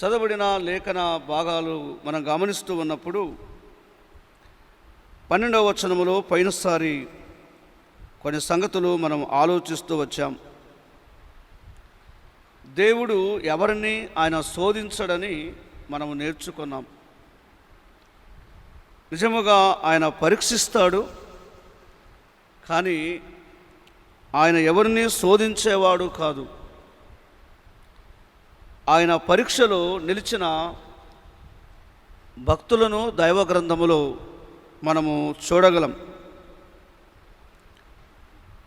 చదవబడిన లేఖన భాగాలు మనం గమనిస్తూ ఉన్నప్పుడు 12వ వచనములో పైనసారి కొన్ని సంగతులు మనం ఆలోచిస్తూ వచ్చాం. దేవుడు ఎవరిని ఆయన శోధించడని మనము నేర్చుకున్నాం. నిజముగా ఆయన పరీక్షిస్తాడు, కానీ ఆయన ఎవరిని శోధించేవాడు కాదు. ఆయన పరీక్షలో నిలిచిన భక్తులను దైవ గ్రంథములో మనము చూడగలం.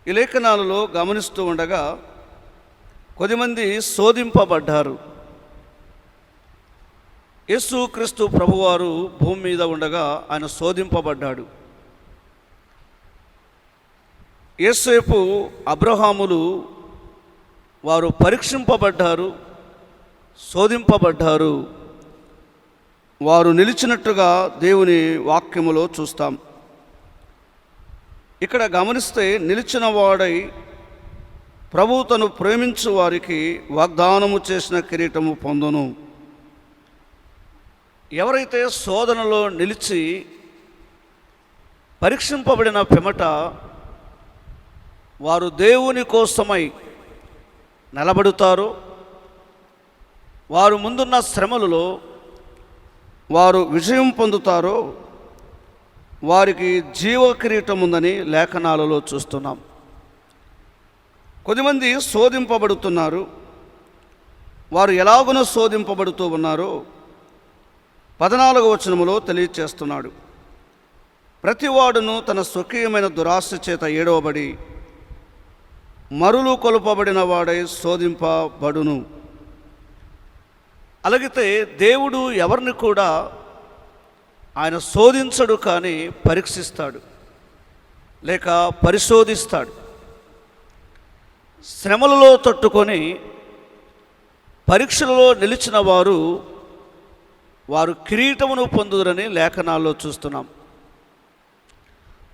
ఈ లేఖనాలలో గమనిస్తూ ఉండగా కొద్దిమంది శోధింపబడ్డారు. యేసుక్రీస్తు ప్రభువారు భూమి మీద ఉండగా ఆయన శోధింపబడ్డాడు. యేసేపు అబ్రహాములు వారు పరీక్షింపబడ్డారు, శోధింపబడ్డారు. వారు నిలిచినట్టుగా దేవుని వాక్యములో చూస్తాం. ఇక్కడ గమనిస్తే నిలిచిన వాడై ప్రభు తను ప్రేమించు వారికి వాగ్దానము చేసిన కిరీటము పొందును. ఎవరైతే శోధనలో నిలిచి పరీక్షింపబడిన పిమ్మట వారు దేవుని కోసమై నిలబడుతారో, వారు ముందున్న శ్రమలలో వారు విజయం పొందుతారో వారికి జీవ కిరీటం ఉందని లేఖనాలలో చూస్తున్నాం. కొద్దిమంది శోధింపబడుతున్నారు. వారు ఎలాగునో శోధింపబడుతూ ఉన్నారో 14వ వచనములో తెలియచేస్తున్నాడు. ప్రతివాడును తన స్వకీయమైన దురాశ చేత ఏడవబడి మరులు కొలుపబడిన వాడై శోధింపబడును. అలాగితే దేవుడు ఎవరిని కూడా ఆయన శోధించడు, కానీ పరీక్షిస్తాడు లేక పరిశోధిస్తాడు. శ్రమలలో తట్టుకొని పరీక్షలలో నిలిచిన వారు కిరీటమును పొందుదురని లేఖనాల్లో చూస్తున్నాం.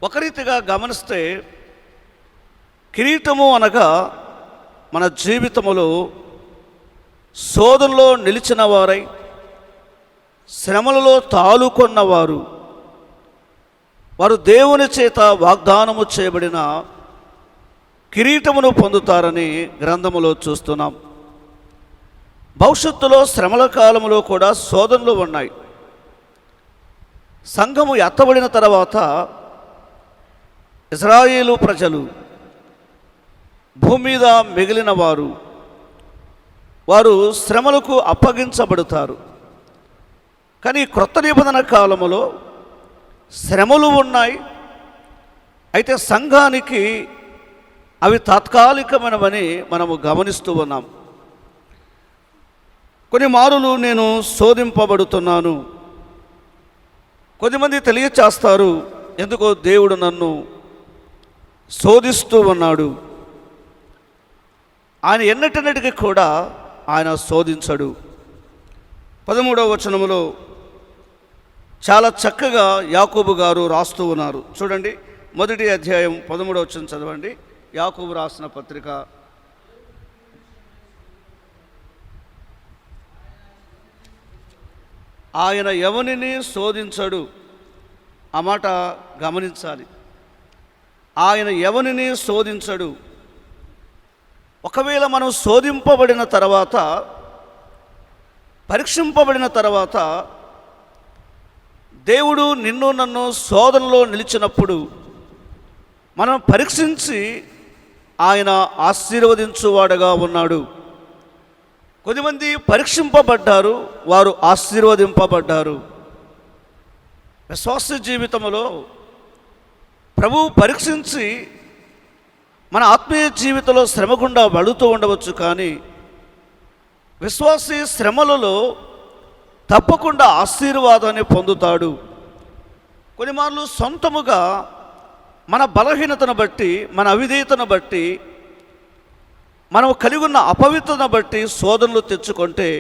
ఒక రీతిగా గమనిస్తే కిరీటము అనగా మన జీవితములో శోధనలో నిలిచిన వారై శ్రమలలో తాలుకొన్నవారు, వారు దేవుని చేత వాగ్దానము చేయబడిన కిరీటమును పొందుతారని గ్రంథములో చూస్తున్నాం. భవిష్యత్తులో శ్రమల కాలంలో కూడా శోధనలు ఉన్నాయి. సంఘము ఎత్తబడిన తర్వాత ఇజ్రాయేలు ప్రజలు భూమి మీద మిగిలిన వారు శ్రమలకు అప్పగించబడతారు. కానీ క్రొత్త నిబంధన కాలములో శ్రమలు ఉన్నాయి. అయితే సంఘానికి అవి తాత్కాలికమైనవని మనము గమనిస్తూ ఉన్నాం. కొన్ని మారులు నేను శోధింపబడుతున్నాను. కొద్దిమంది తెలియచేస్తారు, ఎందుకో దేవుడు నన్ను శోధిస్తూ ఉన్నాడు. ఆయన ఎన్నటికి కూడా ఆయన శోధించడు. 13వ వచనములో చాలా చక్కగా యాకోబు గారు రాస్తూ ఉన్నారు. చూడండి, 1వ అధ్యాయం 13వ వచనం చదవండి. యాకోబు రాసిన పత్రిక. ఆయన ఎవరిని శోధించడు. ఆ మాట గమనించాలి. ఆయన ఎవరిని శోధించడు. ఒకవేళ మనం శోధింపబడిన తర్వాత, పరీక్షింపబడిన తర్వాత దేవుడు నిన్ను నన్ను శోధనలో నిలిచినప్పుడు మనం పరీక్షించి ఆయన ఆశీర్వదించువాడుగా ఉన్నాడు. కొద్దిమంది పరీక్షింపబడ్డారు, వారు ఆశీర్వదింపబడ్డారు. విశ్వాస జీవితంలో ప్రభువు పరీక్షించి మన ఆత్మీయ జీవితంలో శ్రమ గుండా పడుతూ ఉండవచ్చు, కానీ విశ్వాసీ శ్రమలలో తప్పకుండా ఆశీర్వాదాన్ని పొందుతాడు. కొన్నిమార్లు సొంతముగా మన బలహీనతను బట్టి, మన అవిధేయతను బట్టి, మనం కలిగి ఉన్న అపవిత్రతను బట్టి శోధనలు తెచ్చుకుంటే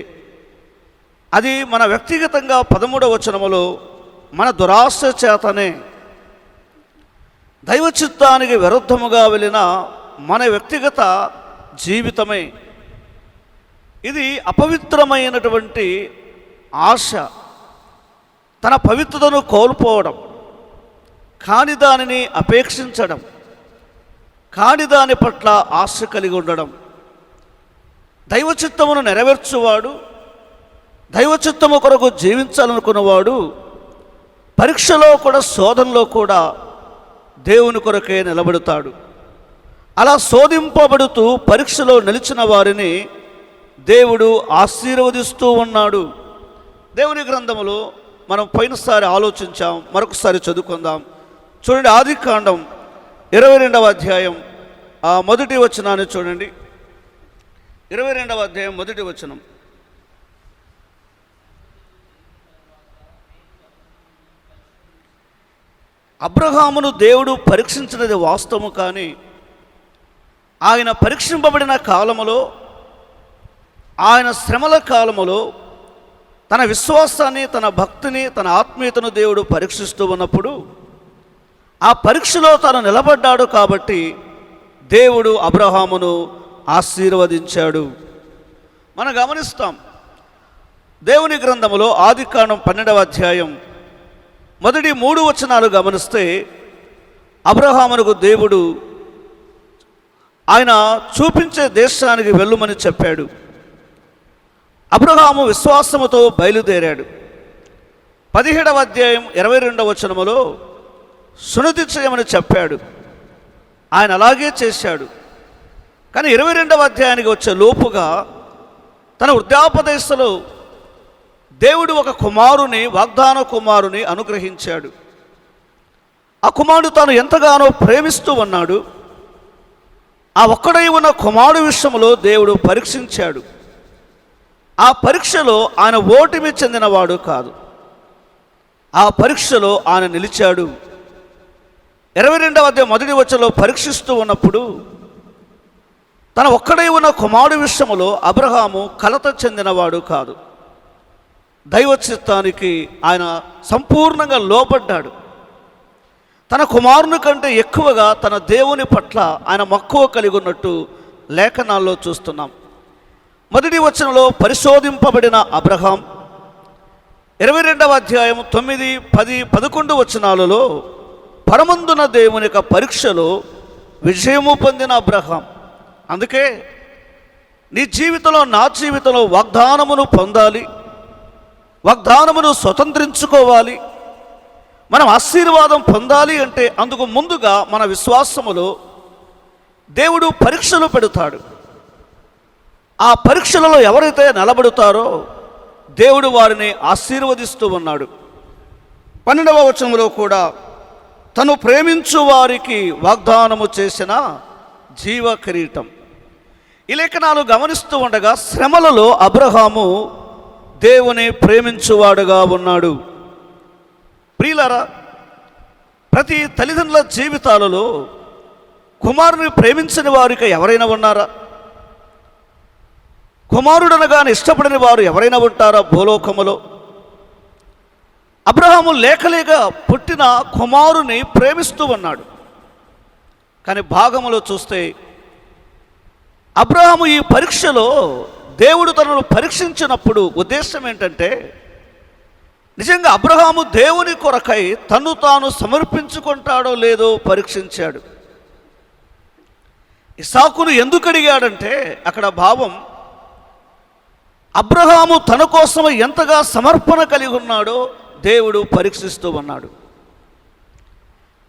అది మన వ్యక్తిగతంగా 13వ వచనములో మన దురాశ చేతనే, దైవ చిత్తానికి విరుద్ధముగా వెళ్ళిన మన వ్యక్తిగత జీవితమే. ఇది అపవిత్రమైనటువంటి ఆశ, తన పవిత్రతను కోల్పోవడం, కాని దానిని అపేక్షించడం, కాని దాని పట్ల ఆశ కలిగి ఉండడం. దైవచిత్తమును నెరవేర్చువాడు, దైవచిత్తము కొరకు జీవించాలనుకున్నవాడు పరీక్షలో కూడా, శోధనలో కూడా దేవుని కొరకే నిలబడతాడు. అలా శోధింపబడుతూ పరీక్షలో నిలిచిన వారిని దేవుడు ఆశీర్వదిస్తూ ఉన్నాడు. దేవుని గ్రంథములో మనం పోయినసారి ఆలోచించాం, మరొకసారి చదువుకుందాం. చూడండి, ఆదికాండం 22వ అధ్యాయం మొదటి వచనాన్ని చూడండి. 22వ అధ్యాయం మొదటి వచనం. అబ్రహామును దేవుడు పరీక్షించినది వాస్తవము, కానీ ఆయన పరీక్షింపబడిన కాలములో, ఆయన శ్రమల కాలములో తన విశ్వాసాన్ని, తన భక్తిని, తన ఆత్మీయతను దేవుడు పరీక్షిస్తూ ఉన్నప్పుడు ఆ పరీక్షలో తాను నిలబడ్డాడు కాబట్టి దేవుడు అబ్రహామును ఆశీర్వదించాడు. మనం గమనిస్తాం, దేవుని గ్రంథములో ఆదికాండం 12వ అధ్యాయం మొదటి 3 వచనాలు గమనిస్తే, అబ్రహామునకు దేవుడు ఆయన చూపించే దేశానికి వెళ్ళమని చెప్పాడు. అబ్రహాము విశ్వాసముతో బయలుదేరాడు. 17వ అధ్యాయం 22వ వచనములో సున్నతి చేయమని చెప్పాడు. ఆయన అలాగే చేశాడు. కానీ 22వ అధ్యాయానికి వచ్చే లోపుగా తన వృద్ధాపదశలో దేవుడు ఒక కుమారుని, వాగ్దాన కుమారుని అనుగ్రహించాడు. ఆ కుమారుడు తాను ఎంతగానో ప్రేమిస్తూ ఉన్నాడు. ఆ ఒక్కడై ఉన్న కుమారుడు విషయంలో దేవుడు పరీక్షించాడు. ఆ పరీక్షలో ఆయన ఓటమి చెందినవాడు కాదు. ఆ పరీక్షలో ఆయన నిలిచాడు. 22వ అధ్యాయం మొదటి వచనంలో పరీక్షిస్తూ ఉన్నప్పుడు తన ఒక్కడై ఉన్న కుమారుడు విషయంలో అబ్రహాము కలత చెందినవాడు కాదు. దైవ చిత్తానికి ఆయన సంపూర్ణంగా లోబడ్డాడు. తన కుమారుని కంటే ఎక్కువగా తన దేవుని పట్ల ఆయన మక్కువ కలిగి ఉన్నట్టు లేఖనాల్లో చూస్తున్నాం. మొదటి వచనంలో పరిశోధింపబడిన అబ్రహాం, 22వ అధ్యాయం 9, 10, 11 వచనాలలో పరమందున దేవుని యొక్క పరీక్షలో విజయము పొందిన అబ్రహాం. అందుకే నీ జీవితంలో, నా జీవితంలో వాగ్దానమును పొందాలి, వాగ్దానమును స్వతంత్రించుకోవాలి, మనం ఆశీర్వాదం పొందాలి అంటే అందుకు ముందుగా మన విశ్వాసములో దేవుడు పరీక్షలు పెడతాడు. ఆ పరీక్షలలో ఎవరైతే నిలబడతారో దేవుడు వారిని ఆశీర్వదిస్తూ ఉన్నాడు. 12వ వచనంలో కూడా తను ప్రేమించు వారికి వాగ్దానము చేసిన జీవ కిరీటం. ఈ లేఖనాలు గమనిస్తూ ఉండగా శ్రమలలో అబ్రహాము దేవుని ప్రేమించువాడుగా ఉన్నాడు. ప్రియులారా, ప్రతి తల్లిదండ్రుల జీవితాలలో కుమారుని ప్రేమించని వారికి ఎవరైనా ఉన్నారా? కుమారుడనగానే ఇష్టపడిన వారు ఎవరైనా ఉంటారా భూలోకములో? అబ్రహాము లేకలేక పుట్టిన కుమారుని ప్రేమిస్తూ ఉన్నాడు. కానీ భాగములో చూస్తే అబ్రహాము ఈ పరీక్షలో దేవుడు తనను పరీక్షించినప్పుడు ఉద్దేశం ఏంటంటే, నిజంగా అబ్రహాము దేవుని కొరకై తను తాను సమర్పించుకుంటాడో లేదో పరీక్షించాడు. ఇస్సాకును ఎందుకు అడిగాడంటే అక్కడ భావం, అబ్రహాము తన కోసం ఎంతగా సమర్పణ కలిగి ఉన్నాడో దేవుడు పరీక్షిస్తూ ఉన్నాడు.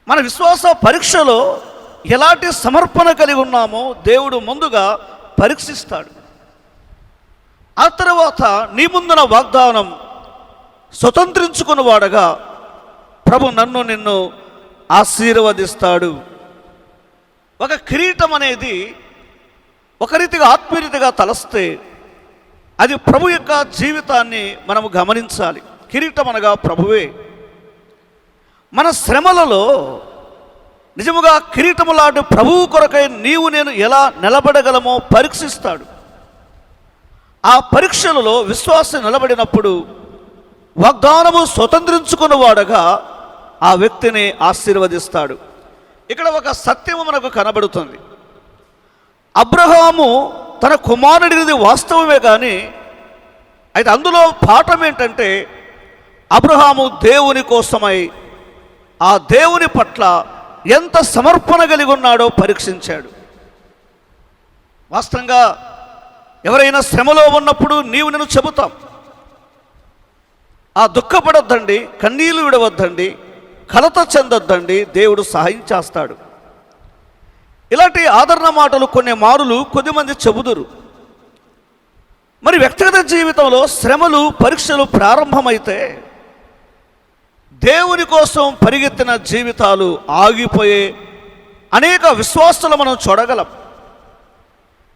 మన విశ్వాస పరీక్షలో ఎలాంటి సమర్పణ కలిగి ఉన్నామో దేవుడు ముందుగా పరీక్షిస్తాడు. ఆ తర్వాత నీ ముందున వాగ్దానం స్వతంత్రించుకున్నవాడగా ప్రభు నన్ను నిన్ను ఆశీర్వదిస్తాడు. ఒక కిరీటం అనేది ఒక రీతిగా ఆత్మీయతగా తలస్తే అది ప్రభు యొక్క జీవితాన్ని మనము గమనించాలి. కిరీటం అనగా ప్రభువే. మన శ్రమలలో నిజముగా కిరీటము లాంటి ప్రభువు కొరకై నీవు నేను ఎలా నిలబడగలమో పరీక్షిస్తాడు. ఆ పరీక్షలలో విశ్వాసం నిలబడినప్పుడు వాగ్దానము స్వతంత్రించుకున్నవాడుగా ఆ వ్యక్తిని ఆశీర్వదిస్తాడు. ఇక్కడ ఒక సత్యము మనకు కనబడుతుంది. అబ్రహాము తన కుమారుడిది వాస్తవమే, కానీ అయితే అందులో పాఠం ఏంటంటే అబ్రహాము దేవుని కోసమై ఆ దేవుని పట్ల ఎంత సమర్పణ కలిగి ఉన్నాడో పరీక్షించాడు. వాస్తవంగా ఎవరైనా శ్రమలో ఉన్నప్పుడు నేను చెబుతాం, ఆ దుఃఖపడొద్దండి, కన్నీళ్లు విడవద్దండి, కలత చెందొద్దండి, దేవుడు సహాయం చేస్తాడు. ఇలాంటి ఆదరణ మాటలు కొన్ని మారులు కొద్దిమంది చెబుదురు. మరి వ్యక్తిగత జీవితంలో శ్రమలు పరీక్షలు ప్రారంభమైతే దేవుని కోసం పరిగెత్తిన జీవితాలు ఆగిపోయే అనేక విశ్వాసాలు మనం చూడగలం.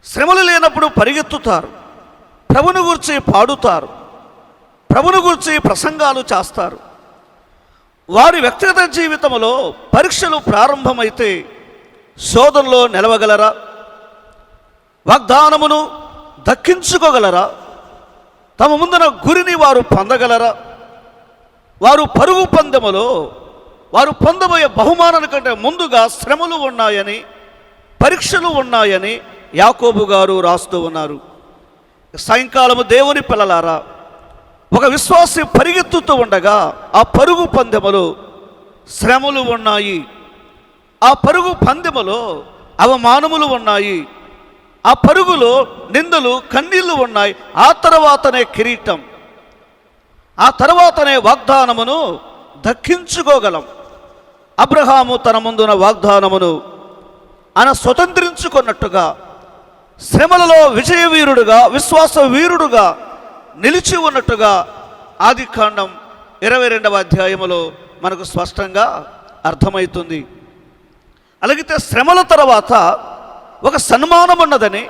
శ్రమలు లేనప్పుడు పరిగెత్తుతారు, ప్రభుని గురించి పాడుతారు, ప్రభుని గురించి ప్రసంగాలు చేస్తారు. వారి వ్యక్తిగత జీవితంలో పరీక్షలు ప్రారంభమైతే శోధనలో నిలవగలరా? వాగ్దానమును దక్కించుకోగలరా? తమ ముందున గురిని వారు పొందగలరా? వారు పరుగు పందెములో వారు పొందబోయే బహుమానాల కంటే ముందుగా శ్రమలు ఉన్నాయని, పరీక్షలు ఉన్నాయని యాకోబు గారు రాస్తూ ఉన్నారు. సాయంకాలము దేవుని పిల్లలారా, ఒక విశ్వాసి పరిగెత్తుతూ ఉండగా ఆ పరుగు పందెములో శ్రమలు ఉన్నాయి, ఆ పరుగు పందెములో అవమానములు ఉన్నాయి, ఆ పరుగులో నిందలు కన్నీళ్లు ఉన్నాయి. ఆ తర్వాతనే కిరీటం, ఆ తర్వాతనే వాగ్దానమును దక్కించుకోగలం. అబ్రహాము తన ముందున్న వాగ్దానమును ఆయన స్వతంత్రించుకున్నట్టుగా శ్రమలలో విజయవీరుడుగా, విశ్వాస వీరుడుగా నిలిచి ఉన్నట్టుగా ఆదికాండం 22వ అధ్యాయములో మనకు స్పష్టంగా అర్థమవుతుంది. అలాగితే శ్రమల తర్వాత ఒక సన్మానం ఉన్నదని,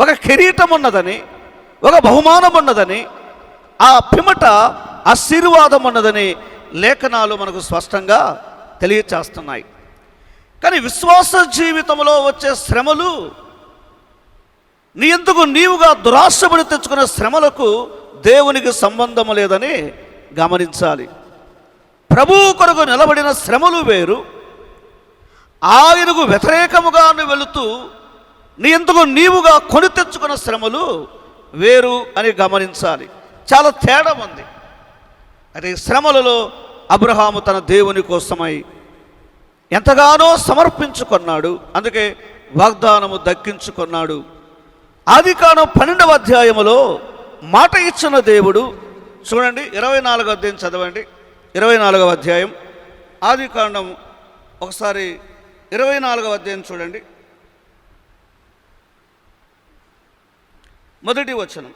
ఒక కిరీటం ఉన్నదని, ఒక బహుమానం ఉన్నదని, ఆ పిమ్మట ఆశీర్వాదం ఉన్నదని లేఖనాలు మనకు స్పష్టంగా తెలియచేస్తున్నాయి. కానీ విశ్వాస జీవితంలో వచ్చే శ్రమలు నీ ఎందుకు నీవుగా దురాశపడి తెచ్చుకున్న శ్రమలకు దేవునికి సంబంధం లేదని గమనించాలి. ప్రభువు కొరకు నిలబడిన శ్రమలు వేరు, ఆయనకు వ్యతిరేకముగా వెళుతూ నీ ఎందుకు నీవుగా కొని తెచ్చుకున్న శ్రమలు వేరు అని గమనించాలి. చాలా తేడా ఉంది. అయితే ఈ శ్రమలలో అబ్రహాము తన దేవుని కోసమై ఎంతగానో సమర్పించుకున్నాడు, అందుకే వాగ్దానము దక్కించుకున్నాడు. ఆదికాండం 12వ అధ్యాయములో మాట ఇచ్చిన దేవుడు, చూడండి 24వ అధ్యాయం చదవండి. 24వ అధ్యాయం ఆదికాండం, ఒకసారి 24వ అధ్యాయం చూడండి, మొదటి వచనం.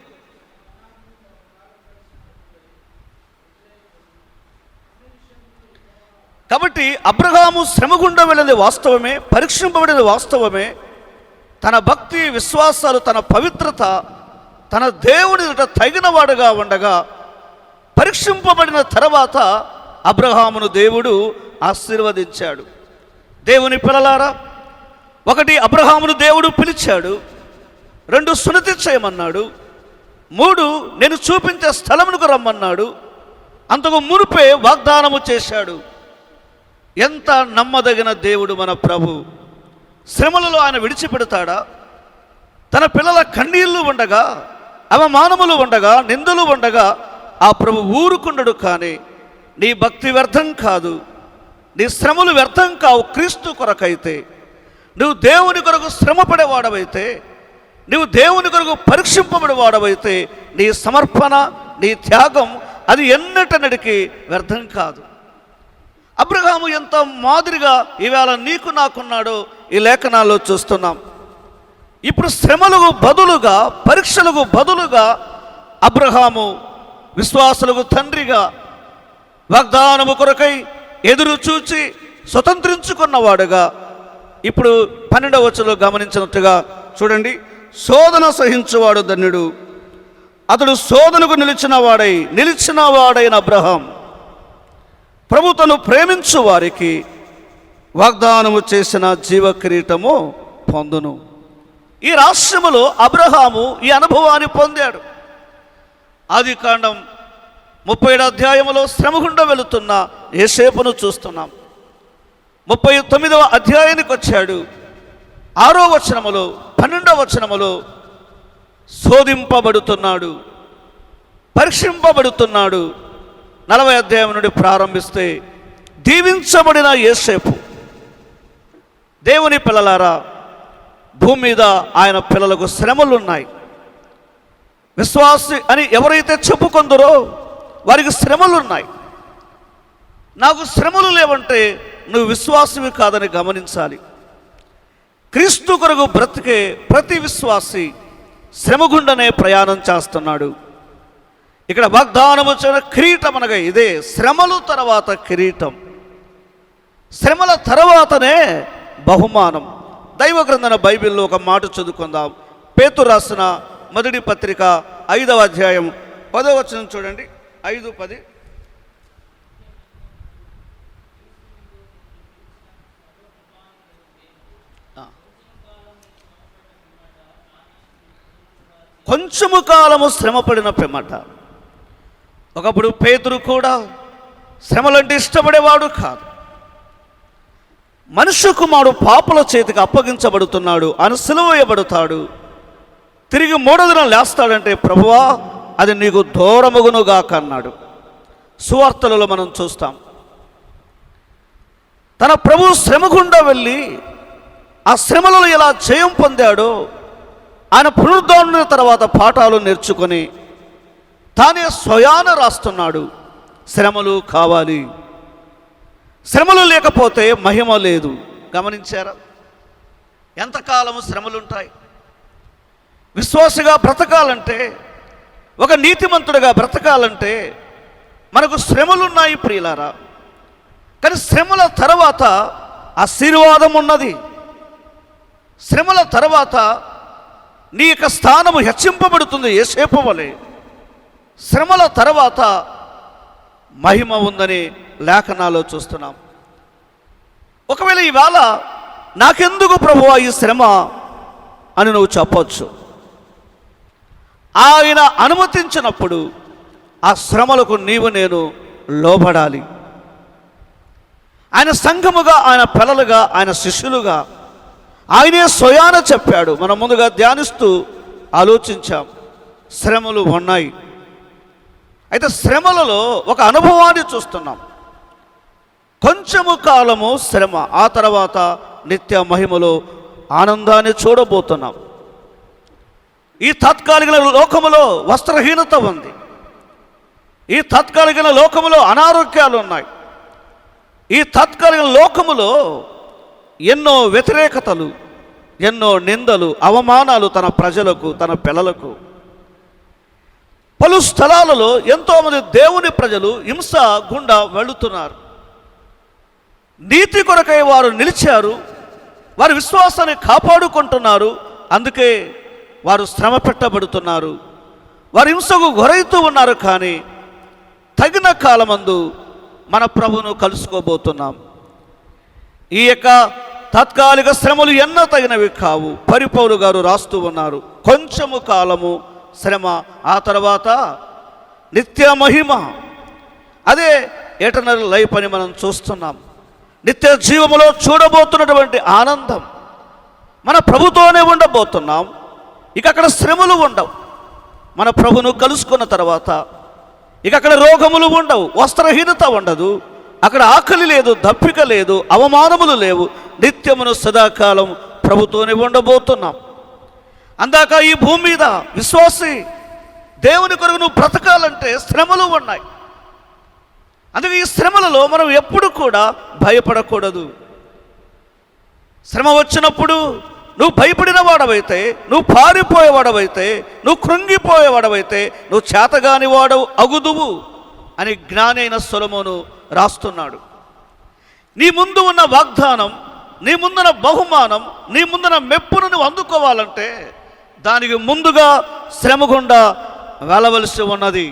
కాబట్టి అబ్రహాము శ్రమ గుండా వెళ్ళినది వాస్తవమే, పరీక్షింపబడినది వాస్తవమే. తన భక్తి విశ్వాసాలు, తన పవిత్రత తన దేవుని తగినవాడుగా ఉండగా పరీక్షింపబడిన తర్వాత అబ్రహామును దేవుడు ఆశీర్వదించాడు. దేవుని పిల్లలారా, ఒకటి అబ్రహామును దేవుడు పిలిచాడు, 2 సున్నతి చేయమన్నాడు, 3 నేను చూపించే స్థలమునకు రమ్మన్నాడు, అంతకు మునుపే వాగ్దానము చేశాడు. ఎంత నమ్మదగిన దేవుడు మన ప్రభు! శ్రమలలో ఆయన విడిచిపెడతాడా? తన పిల్లల కన్నీళ్లు ఉండగా, అవమానములు ఉండగా, నిందలు ఉండగా ఆ ప్రభు ఊరుకుండడు. కానీ నీ భక్తి వ్యర్థం కాదు, నీ శ్రమలు వ్యర్థం కావు. క్రీస్తు కొరకైతే, నువ్వు దేవుని కొరకు శ్రమ పడేవాడవైతే, నువ్వు దేవుని కొరకు పరీక్షింపబడేవాడవైతే నీ సమర్పణ, నీ త్యాగం అది ఎన్నటన్నటికీ వ్యర్థం కాదు. అబ్రహాము ఎంత మాదిరిగా ఈవేళ నీకు నాకున్నాడో ఈ లేఖనాల్లో చూస్తున్నాం. ఇప్పుడు శ్రమలకు బదులుగా, పరీక్షలకు బదులుగా అబ్రహాము విశ్వాసులకు తండ్రిగా వాగ్దానము కొరకై ఎదురు చూచి స్వతంత్రించుకున్నవాడుగా ఇప్పుడు 12వ వచనంలో గమనించినట్టుగా చూడండి, శోధన సహించువాడు ధన్యుడు, అతడు శోధనకు నిలిచిన వాడైన అబ్రహాం ప్రభు తను ప్రేమించు వారికి వాగ్దానము చేసిన జీవ కిరీటము పొందును. ఈ రాష్ట్రములో అబ్రహాము ఈ అనుభవాన్ని పొందాడు. ఆదికాండం 37వ అధ్యాయములో శ్రమ గుండా వెళుతున్న యోసేపును చూస్తున్నాం. 39వ అధ్యాయానికి వచ్చాడు. 6వ వచనములో, 12వ వచనములో శోధింపబడుతున్నాడు, పరీక్షింపబడుతున్నాడు. 40 అధ్యాయం నుండి ప్రారంభిస్తే దీవించబడిన యోసేపు. దేవుని పిల్లలారా, భూమి మీద ఆయన పిల్లలకు శ్రమలున్నాయి. విశ్వాసి అని ఎవరైతే చెప్పుకుందరో వారికి శ్రమలున్నాయి. నాకు శ్రమలు లేవంటే నువ్వు విశ్వాసివి కాదని గమనించాలి. క్రీస్తు కొరకు బ్రతికే ప్రతి విశ్వాసి శ్రమ గుండనే ప్రయాణం చేస్తున్నాడు. ఇక్కడ వాగ్దానం వచ్చిన కిరీటం అనగా ఇదే, శ్రమలు తర్వాత కిరీటం, శ్రమల తర్వాతనే బహుమానం. దైవ గ్రంథన బైబిల్లో ఒక మాట చదువుకుందాం. పేతురు రాసిన మొదటి పత్రిక 5వ అధ్యాయం 10వ వచనం చూడండి. 5:10. కొంచెము కాలము శ్రమపడిన పిమ్మట. ఒకప్పుడు పేతురు కూడా శ్రమలంటే ఇష్టపడేవాడు కాదు. మనుష్య కుమారుడు పాపుల చేతికి అప్పగించబడుతున్నాడు, ఆయన సిలువ వేయబడతాడు, తిరిగి 3వ దినం లేస్తాడంటే ప్రభువా అది నీకు దూరమగునుగాక అన్నాడు. సువార్తలలో మనం చూస్తాం, తన ప్రభు శ్రమ గుండా వెళ్ళి ఆ శ్రమలలో ఎలా జయం పొందాడో ఆయన పునరుద్ధరణ తర్వాత పాఠాలు నేర్చుకొని తానే స్వయాన రాస్తున్నాడు. శ్రమలు కావాలి, శ్రమలు లేకపోతే మహిమ లేదు. గమనించారా? ఎంతకాలము శ్రమలుంటాయి. విశ్వాసగా బ్రతకాలంటే, ఒక నీతిమంతుడిగా బ్రతకాలంటే మనకు శ్రమలున్నాయి ప్రియులారా. కానీ శ్రమల తర్వాత ఆశీర్వాదం ఉన్నది. శ్రమల తర్వాత నీ యొక్క స్థానము హెచ్చింపబడుతుంది. యోసేపు వలె శ్రమల తర్వాత మహిమ ఉందని లేఖనాల్లో చూస్తున్నాం. ఒకవేళ ఈవేళ నాకెందుకు ప్రభువా ఈ శ్రమ అని నువ్వు చెప్పొచ్చు. ఆయన అనుమతించినప్పుడు ఆ శ్రమలకు నీవు నేను లోబడాలి. ఆయన సంఘముగా, ఆయన పిల్లలుగా, ఆయన శిష్యులుగా ఆయనే స్వయాన చెప్పాడు. మనం ముందుగా ధ్యానిస్తూ ఆలోచించాం, శ్రమలు ఉన్నాయి. అయితే శ్రమలలో ఒక అనుభవాన్ని చూస్తున్నాం. కొంచెము కాలము శ్రమ, ఆ తర్వాత నిత్య మహిమలో ఆనందాన్ని చూడబోతున్నాం. ఈ తాత్కాలిక లోకములో వస్త్రహీనత ఉంది. ఈ తాత్కాలిక లోకములో అనారోగ్యాలు ఉన్నాయి. ఈ తాత్కాలిక లోకములో ఎన్నో వ్యతిరేకతలు, ఎన్నో నిందలు, అవమానాలు తన ప్రజలకు, తన పిల్లలకు. పలు స్థలాలలో ఎంతోమంది దేవుని ప్రజలు హింస గుండా వెళుతున్నారు. నీతి కొరకై వారు నిలిచారు, వారి విశ్వాసాన్ని కాపాడుకుంటున్నారు. అందుకే వారు శ్రమ పెట్టబడుతున్నారు, వారు హింసకు గురైతూ ఉన్నారు. కానీ తగిన కాలమందు మన ప్రభువును కలుసుకోబోతున్నాం. ఈ యొక్క తాత్కాలిక శ్రమలు ఎన్నో తగినవి కావు. పరిపౌలు గారు రాస్తూ ఉన్నారు, కొంచెము కాలము శ్రమ, ఆ తర్వాత నిత్య మహిమ. అదే ఎటర్నల్ లైఫ్ అని మనం చూస్తున్నాం. నిత్య జీవములో చూడబోతున్నటువంటి ఆనందం మన ప్రభుతోనే ఉండబోతున్నాం. ఇక అక్కడ శ్రమలు ఉండవు. మన ప్రభును కలుసుకున్న తర్వాత ఇక అక్కడ రోగములు ఉండవు, వస్త్రహీనత ఉండదు, అక్కడ ఆకలి లేదు, దప్పిక లేదు, అవమానములు లేవు. నిత్యమును సదాకాలం ప్రభుతోనే ఉండబోతున్నాం. అందాక ఈ భూమి మీద విశ్వాసి దేవుని కొరకు నువ్వు బ్రతకాలంటే శ్రమలు ఉన్నాయి. అందుకే ఈ శ్రమలలో మనం ఎప్పుడు కూడా భయపడకూడదు. శ్రమ వచ్చినప్పుడు నువ్వు భయపడిన వాడవైతే, నువ్వు పారిపోయేవాడవైతే, నువ్వు కృంగిపోయేవాడవైతే నువ్వు చేతగాని వాడవు అగుదువు అని జ్ఞాని అయిన సొలొమోను రాస్తున్నాడు. నీ ముందు ఉన్న వాగ్దానం, నీ ముందున బహుమానం, నీ ముందున మెప్పును నువ్వు అందుకోవాలంటే దానికి ముందుగా శ్రమ గుండా వెళ్ళవలసి ఉన్నది.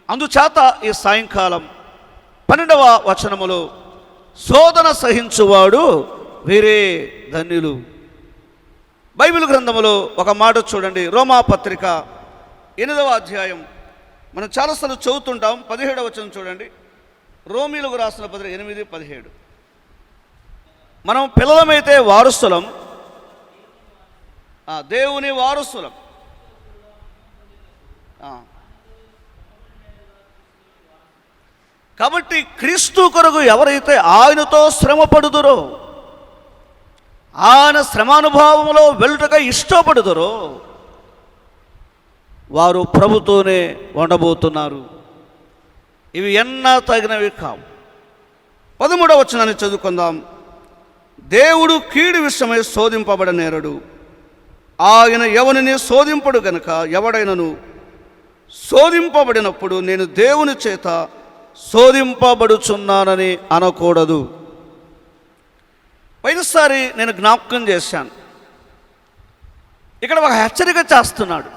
అందుచేత ఈ సాయంకాలం 12వ వచనములో శోధన సహించువాడు వీరే ధన్యులు. బైబిల్ గ్రంథములో ఒక మాట చూడండి. రోమా పత్రిక 8వ అధ్యాయం మనం చాలాసార్లు చదువుతుంటాం. 17వ వచనం చూడండి. రోమీలకు రాసిన పత్రిక 8:17. మనం పిల్లలమైతే వారసులం, దేవుని వారసులం, కాబట్టి క్రీస్తు కొరకు ఎవరైతే ఆయనతో శ్రమపడుదురో, ఆయన శ్రమానుభవంలో వెళ్ళుటగా ఇష్టపడుదురో వారు ప్రభుతోనే ఉండబోతున్నారు. ఇవి ఎన్నా తగినవి కావు. 13వ వచనాన్ని చదువుకుందాం. దేవుడు కీడు విషయమై శోధింపబడనేరడు, ఆయన ఎవరిని శోధింపడు గనుక ఎవడైనను శోధింపబడినప్పుడు నేను దేవుని చేత శోధింపబడుచున్నానని అనకూడదు. పోయినసారి నేను జ్ఞాపకం చేశాను. ఇక్కడ ఒక హెచ్చరిక చేస్తున్నాడు.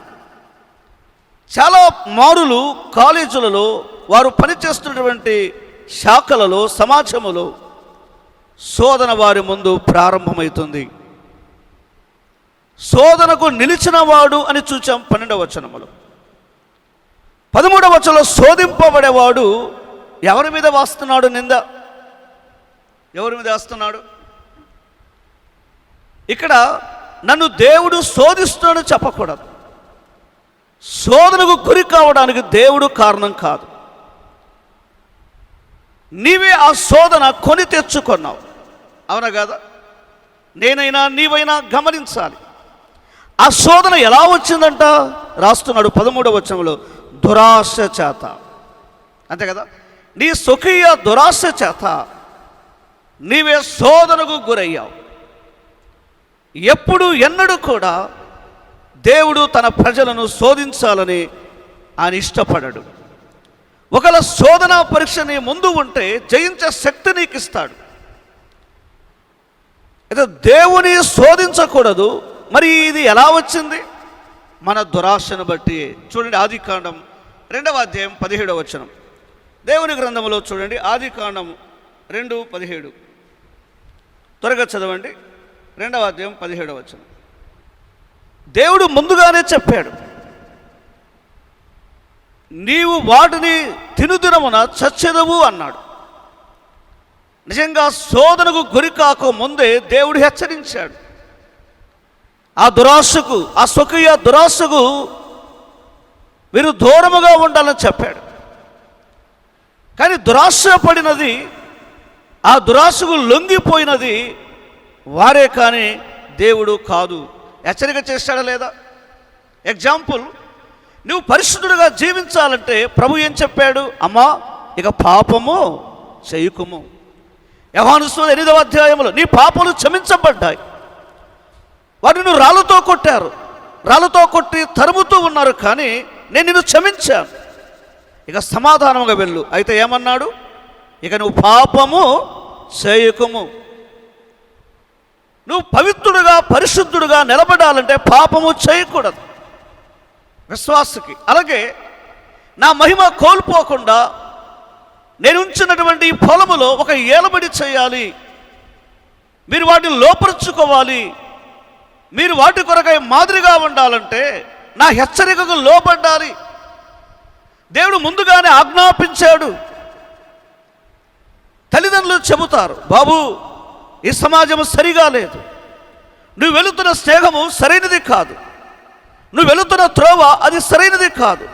చాలా మారులు కాలేజీలలో, వారు పనిచేస్తున్నటువంటి శాఖలలో, సమాజములో శోధన వారి ముందు ప్రారంభమవుతుంది. శోధనకు నిలిచిన వాడు అని చూచాం 12వ వచనములో. 13వ వచనంలో శోధింపబడేవాడు ఎవరి మీద వేస్తున్నాడు నింద? ఎవరి మీద వేస్తున్నాడు? ఇక్కడ నన్ను దేవుడు శోధిస్తున్నాడు చెప్పకూడదు. శోధనకు గురి కావడానికి దేవుడు కారణం కాదు. నీవే ఆ శోధన కొని తెచ్చుకున్నావు, అవునా కాదా? నేనైనా నీవైనా గమనించాలి. ఆ శోధన ఎలా వచ్చిందంట రాస్తున్నాడు 13వ వచనంలో, దురాశ చేత. అంతే కదా? నీ స్వకీయ దురాశ చేత నీవే శోధనకు గురయ్యావు. ఎప్పుడు ఎన్నడూ కూడా దేవుడు తన ప్రజలను శోధించాలని ఆయన ఇష్టపడడు. ఒకవేళ శోధన పరీక్ష నీ ముందు ఉంటే జయించే శక్తి నీకు ఇస్తాడు. అయితే దేవుని శోధించకూడదు. మరి ఇది ఎలా వచ్చింది? మన దురాశను బట్టి. చూడండి, ఆదికాండం 2వ అధ్యాయం 17వ వచనం. దేవుని గ్రంథంలో చూడండి, ఆదికాండం 2:17. త్వరగా చదవండి. 2వ అధ్యాయం 17వ వచనం. దేవుడు ముందుగానే చెప్పాడు, నీవు వాటిని తినుదినమున చచ్చెదవు అన్నాడు. నిజంగా శోధనకు గురి కాక ముందే దేవుడు హెచ్చరించాడు. ఆ దురాశకు, ఆ స్వకీయ దురాశకు మీరు దూరముగా ఉండాలని చెప్పాడు. కానీ దురాశ పడినది, ఆ దురాశకు లొంగిపోయినది వారే కానీ దేవుడు కాదు. హెచ్చరిక చేశాడా లేదా? ఎగ్జాంపుల్, నువ్వు పరిశుద్ధుడిగా జీవించాలంటే ప్రభు ఏం చెప్పాడు? అమ్మా, ఇక పాపము చేయకుము. యోహాను సువార్త 8వ అధ్యాయంలో నీ పాపలు క్షమించబడ్డాయి. వారిని నువ్వు రాళ్ళతో కొట్టారు, రాళ్ళతో కొట్టి తరుముతూ ఉన్నారు, కానీ నేను నిన్ను క్షమించాను, ఇక సమాధానంగా వెళ్ళు. అయితే ఏమన్నాడు? ఇక నువ్వు పాపము చేయకుము. నువ్వు పవిత్రుడుగా పరిశుద్ధుడుగా నిలబడాలంటే పాపము చేయకూడదు విశ్వాసకి. అలాగే నా మహిమ కోల్పోకుండా నేను ఉంచినటువంటి ఈ పొలములో ఒక ఏలబడి చేయాలి, మీరు వాటిని లోపరుచుకోవాలి, మీరు వాటి కొరకై మాదిరిగా ఉండాలంటే నా హెచ్చరికకు లోబడ్డాలి. దేవుడు ముందుగానే ఆజ్ఞాపించాడు. తల్లిదండ్రులు చెబుతారు, బాబు ఈ సమాజం సరిగా లేదు, నువ్వు వెళుతున్న స్నేహము సరైనది కాదు, నువ్వు వెళుతున్న త్రోవ అది సరైనది కాదు,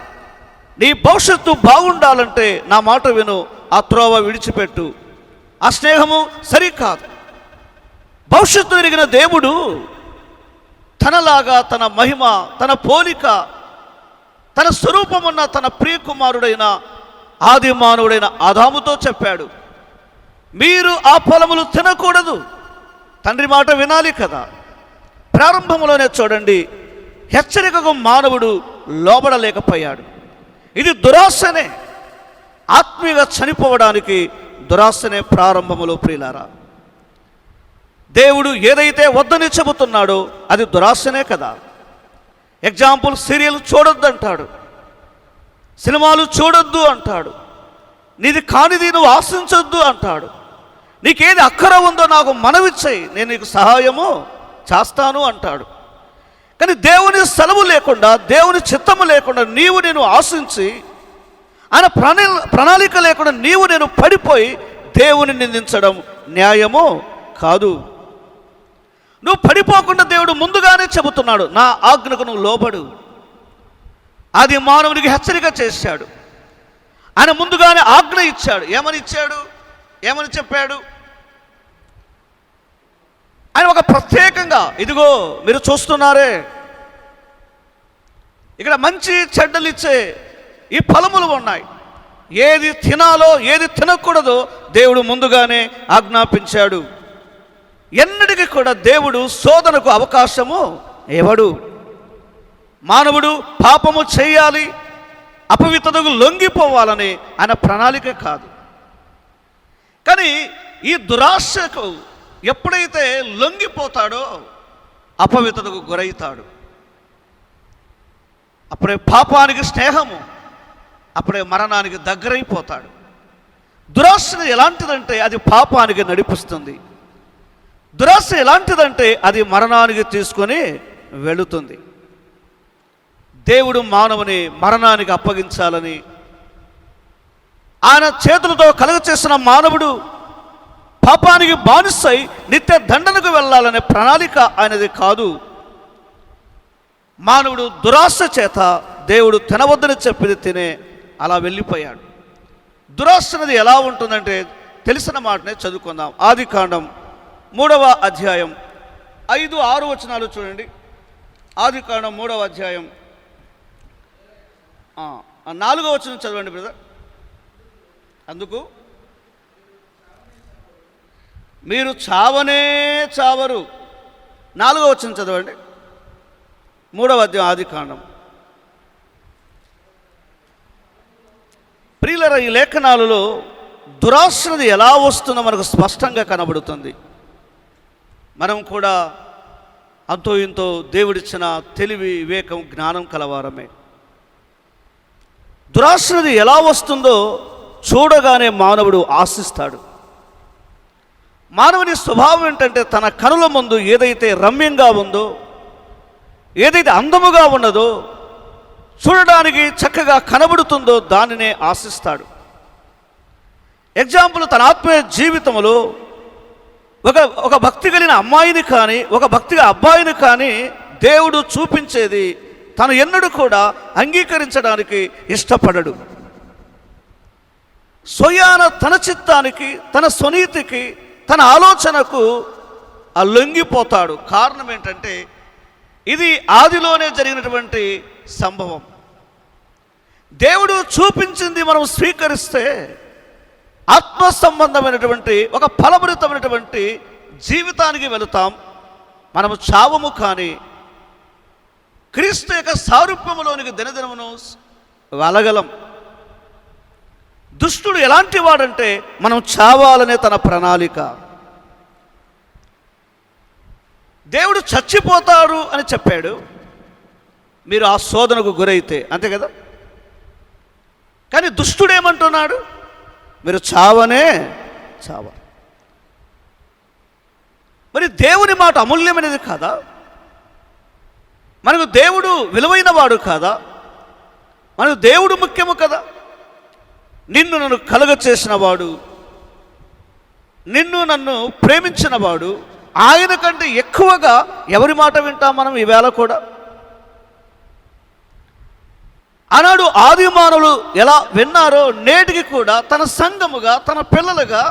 నీ భవిష్యత్తు బాగుండాలంటే నా మాట విను, ఆ త్రోవ విడిచిపెట్టు, ఆ స్నేహము సరికాదు. భవిష్యత్తు ఎరిగిన దేవుడు తనలాగా, తన మహిమ, తన పోలిక, తన స్వరూపమున్న తన ప్రియకుమారుడైన ఆది మానవుడైన ఆదాముతో చెప్పాడు, మీరు ఆ ఫలములు తినకూడదు. తండ్రి మాట వినాలి కదా. ప్రారంభంలోనే చూడండి, హెచ్చరికకు మానవుడు లోబడలేకపోయాడు. ఇది దురాశనే. ఆత్మీయంగా చనిపోవడానికి దురాశనే ప్రారంభములో. ప్రియులారా, దేవుడు ఏదైతే వద్దని చెబుతున్నాడో అది దురాశనే కదా. ఎగ్జాంపుల్, సీరియల్ చూడొద్దు అంటాడు, సినిమాలు చూడొద్దు అంటాడు, నీది కానిది నువ్వు ఆశించొద్దు అంటాడు, నీకేది అక్కర ఉందో నాకు మనవి చేయి, నేను నీకు సహాయము చేస్తాను అంటాడు. కానీ దేవుని సెలవు లేకుండా, దేవుని చిత్తము లేకుండా నీవు నేను ఆశించి, ఆయన ప్రణాళిక లేకుండా నీవు నేను పడిపోయి దేవుని నిందించడం న్యాయము కాదు. నువ్వు పడిపోకుండా దేవుడు ముందుగానే చెబుతున్నాడు, నా ఆజ్ఞకు నువ్వు లోబడు, అది మానవునికి హెచ్చరిక చేశాడు. ఆయన ముందుగానే ఆజ్ఞ ఇచ్చాడు. ఏమని చెప్పాడు? ఆయన ఒక ప్రత్యేకంగా, ఇదిగో మీరు చూస్తున్నారే, ఇక్కడ మంచి చెడ్డలు ఇచ్చే ఈ ఫలములు ఉన్నాయి, ఏది తినాలో ఏది తినకూడదో దేవుడు ముందుగానే ఆజ్ఞాపించాడు. ఎన్నటికీ కూడా దేవుడు శోధనకు అవకాశము ఇవ్వడు. మానవుడు పాపము చేయాలి, అపవిత్రతకు లొంగిపోవాలని ఆయన ప్రణాళిక కాదు. కానీ ఈ దురాశకు ఎప్పుడైతే లొంగిపోతాడో అపవిత్రతకు గురవుతాడు. అప్పుడే పాపానికి స్నేహము, అప్పుడే మరణానికి దగ్గరైపోతాడు. దురాశ ఎలాంటిదంటే అది పాపానికి నడిపిస్తుంది. దురాశ ఎలాంటిదంటే అది మరణానికి తీసుకొని వెళుతుంది. దేవుడు మానవుని మరణానికి అప్పగించాలని ఆయన చేతులతో కలుగచేసిన మానవుడు పాపానికి బానిసై నిత్య దండనకు వెళ్ళాలనే ప్రణాళిక ఆయనది కాదు. మానవుడు దురాశ చేత దేవుడు తినవద్దని చెప్పింది తినే అలా వెళ్ళిపోయాడు. దురాశ అనేది ఎలా ఉంటుందంటే తెలిసిన మాటనే చదువుకుందాం. ఆదికాండం 3వ అధ్యాయం 5-6 వచనాలు చూడండి. ఆదికాండం 3వ అధ్యాయం 4వ వచనం చదవండి బ్రదర్. అందుకు మీరు చావనే చావరు. 4వ వచనం చదవండి. 3వ అధ్యాయం ఆదికాండం. ప్రియులరా, ఈ లేఖనాలలో దురాశది ఎలా వస్తుందో మనకు స్పష్టంగా కనబడుతుంది. మనం కూడా అంతో ఇంతో దేవుడిచ్చిన తెలివి, వివేకం, జ్ఞానం కలవారమే. దురాశది ఎలా వస్తుందో చూడగానే మానవుడు ఆశిస్తాడు. మానవుని స్వభావం ఏంటంటే తన కనుల ముందు ఏదైతే రమ్యంగా ఉందో, ఏదైతే అందముగా ఉన్నదో, చూడడానికి చక్కగా కనబడుతుందో దానినే ఆశిస్తాడు. ఎగ్జాంపుల్, తన ఆత్మీయ జీవితంలో ఒక భక్తి కలిగిన అమ్మాయిని కానీ ఒక భక్తిగా అబ్బాయిని కానీ దేవుడు చూపించేది తను ఎన్నడూ కూడా అంగీకరించడానికి ఇష్టపడడు. స్వయాన తన చిత్తానికి, తన స్వనీతికి, తన ఆలోచనకు లొంగిపోతాడు. కారణం ఏంటంటే ఇది ఆదిలోనే జరిగినటువంటి సంభవం. దేవుడు చూపించింది మనం స్వీకరిస్తే ఆత్మ సంబంధమైనటువంటి ఒక ఫలభరితమైనటువంటి జీవితానికి వెళుతాం. మనము చావము, కానీ క్రీస్తు యొక్క సారూప్యములోనికి దినదినమును వెళ్ళగలం. దుష్టుడు ఎలాంటి వాడంటే మనం చావాలనే తన ప్రణాళిక. దేవుడు చచ్చిపోతాడు అని చెప్పాడు, మీరు ఆ శోధనకు గురైతే, అంతే కదా. కానీ దుష్టుడు ఏమంటున్నాడు? మీరు చావనే చావ. మరి దేవుని మాట అమూల్యమైనది కాదా? మనకు దేవుడు విలువైన వాడు కాదా? మనకు దేవుడు ముఖ్యము కదా. నిన్ను నన్ను కలుగచేసిన వాడు, నిన్ను నన్ను ప్రేమించిన వాడు, ఆయన కంటే ఎక్కువగా ఎవరి మాట వింటాం మనం ఈవేళ కూడా? ఆనాడు ఆది మానవులు ఎలా విన్నారో నేటికి కూడా తన సంఘముగా, తన పిల్లలుగా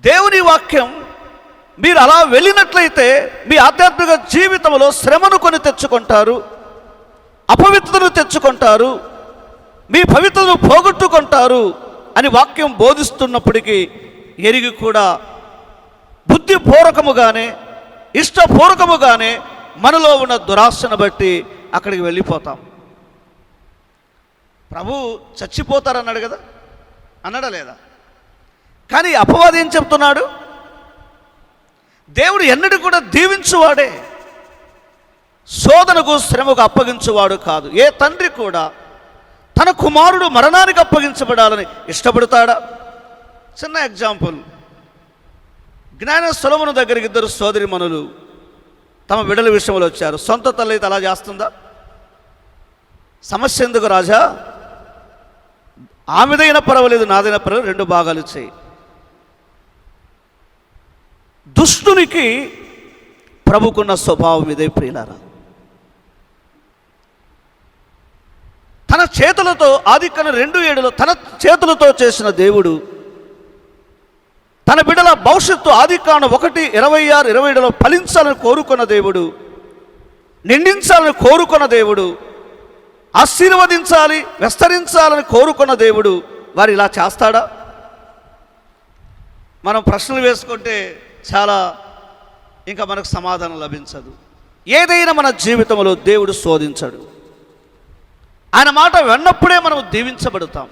దేవుని వాక్యం మీరు అలా వెళ్ళినట్లయితే మీ ఆధ్యాత్మిక జీవితంలో శ్రమను కొని తెచ్చుకుంటారు, అపవిత్రతను తెచ్చుకుంటారు, మీ పవిత్రతను పోగొట్టుకుంటారు అని వాక్యం బోధిస్తున్నప్పటికీ ఎరిగి కూడా బుద్ధిపూర్వకముగానే, ఇష్టపూర్వకముగానే మనలో ఉన్న దురాశను బట్టి అక్కడికి వెళ్ళిపోతాం. ప్రభు చచ్చిపోతారన్నాడు కదా, అన్నాడా లేదా? కానీ అపవాది ఏం చెప్తున్నాడు? దేవుడు ఎన్నడూ కూడా దీవించువాడే, శోధనకు శ్రమకు అప్పగించువాడు కాదు. ఏ తండ్రి కూడా తన కుమారుడు మరణానికి అప్పగించబడాలని ఇష్టపడతాడా? చిన్న ఎగ్జాంపుల్, జ్ఞాన సొలొమోను దగ్గరికి 2 సోదరీమణులు తమ బిడ్డల విషయంలో వచ్చారు. సొంత తల్లి అయితే అలా చేస్తుందా? సమస్య ఎందుకు రాజా? ఆమెదైనా పర్వాలేదు, నాదైనా పర్వాలేదు, 2 భాగాలు చేయి. దుష్టునికి ప్రభుకున్న స్వభావం ఇదే ప్రియులారా. తన చేతులతో ఆదికాండం 2:7 తన చేతులతో చేసిన దేవుడు తన బిడ్డల భవిష్యత్తు ఆదికాండం 1:26-27 ఫలించాలని కోరుకున్న దేవుడు, నిండించాలని కోరుకున్న దేవుడు, ఆశీర్వదించాలి విస్తరించాలని కోరుకున్న దేవుడు వారు ఇలా చేస్తాడా? మనం ప్రశ్నలు వేసుకుంటే చాలా ఇంకా మనకు సమాధానం లభించదు. ఏదైనా మన జీవితంలో దేవుడు శోధించడు. ఆయన మాట విన్నప్పుడే మనం దీవించబడతాం.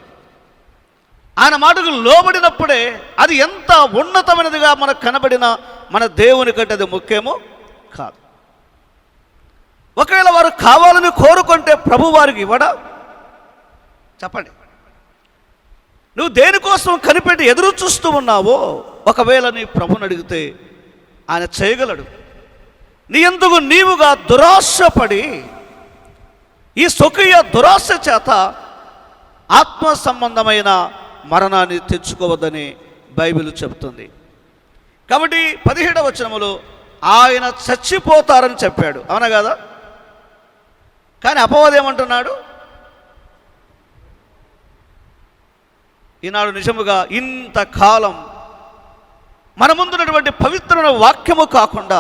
ఆయన మాటకు లోబడినప్పుడే అది ఎంత ఉన్నతమైనదిగా మనకు కనబడినా మన దేవుని కంటే అది ముఖ్యమో కాదు. ఒకవేళ వారు కావాలని కోరుకుంటే ప్రభు వారికి ఇవ్వడా? చెప్పండి. నువ్వు దేనికోసం కనిపెట్టి ఎదురు చూస్తూ ఉన్నావో ఒకవేళ నీ ప్రభుని అడిగితే ఆయన చేయగలడు. నీ ఎందుకు నీవుగా దురాశపడి ఈ స్వకీయ దురాశ చేత ఆత్మ సంబంధమైన మరణాన్ని తెచ్చుకోవద్దని బైబిల్ చెబుతుంది. కాబట్టి 17వ వచనములో ఆయన చచ్చిపోతారని చెప్పాడు, అవునా కదా? కానీ అపవాది ఏమంటున్నాడు? ఈనాడు నిజముగా ఇంతకాలం మన ముందున్నటువంటి పవిత్రమైన వాక్యము కాకుండా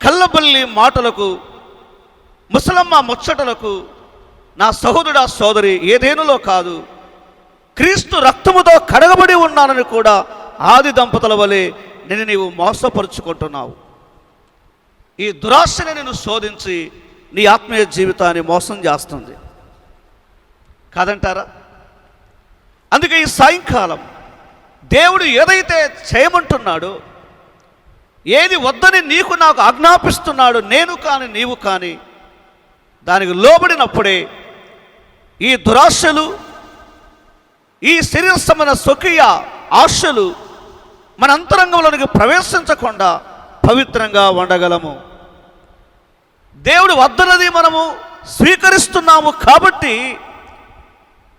కల్లబల్లి మాటలకు, ముసలమ్మ ముచ్చటలకు నా సహోదరుడా సోదరి ఏదేనులో కాదు, క్రీస్తు రక్తముతో కడగబడి ఉన్నానని కూడా ఆది దంపతుల వలె నీవు మోసపరుచుకుంటున్నావు. ఈ దురాశని నేను శోధించి నీ ఆత్మీయ జీవితాన్ని మోసం చేస్తుంది కాదంటారా? అందుకే ఈ సాయంకాలం దేవుడు ఏదైతే చేయమంటున్నాడో, ఏది వద్దని నీకు నాకు ఆజ్ఞాపిస్తున్నాడు, నేను కానీ నీవు కానీ దానికి లోబడినప్పుడే ఈ దురాశలు, ఈ శరీర సంబంధ స్వకీయ ఆశలు మన అంతరంగంలోనికి ప్రవేశించకుండా పవిత్రంగా ఉండగలము. దేవుడు వద్దన్నది మనము స్వీకరిస్తున్నాము కాబట్టి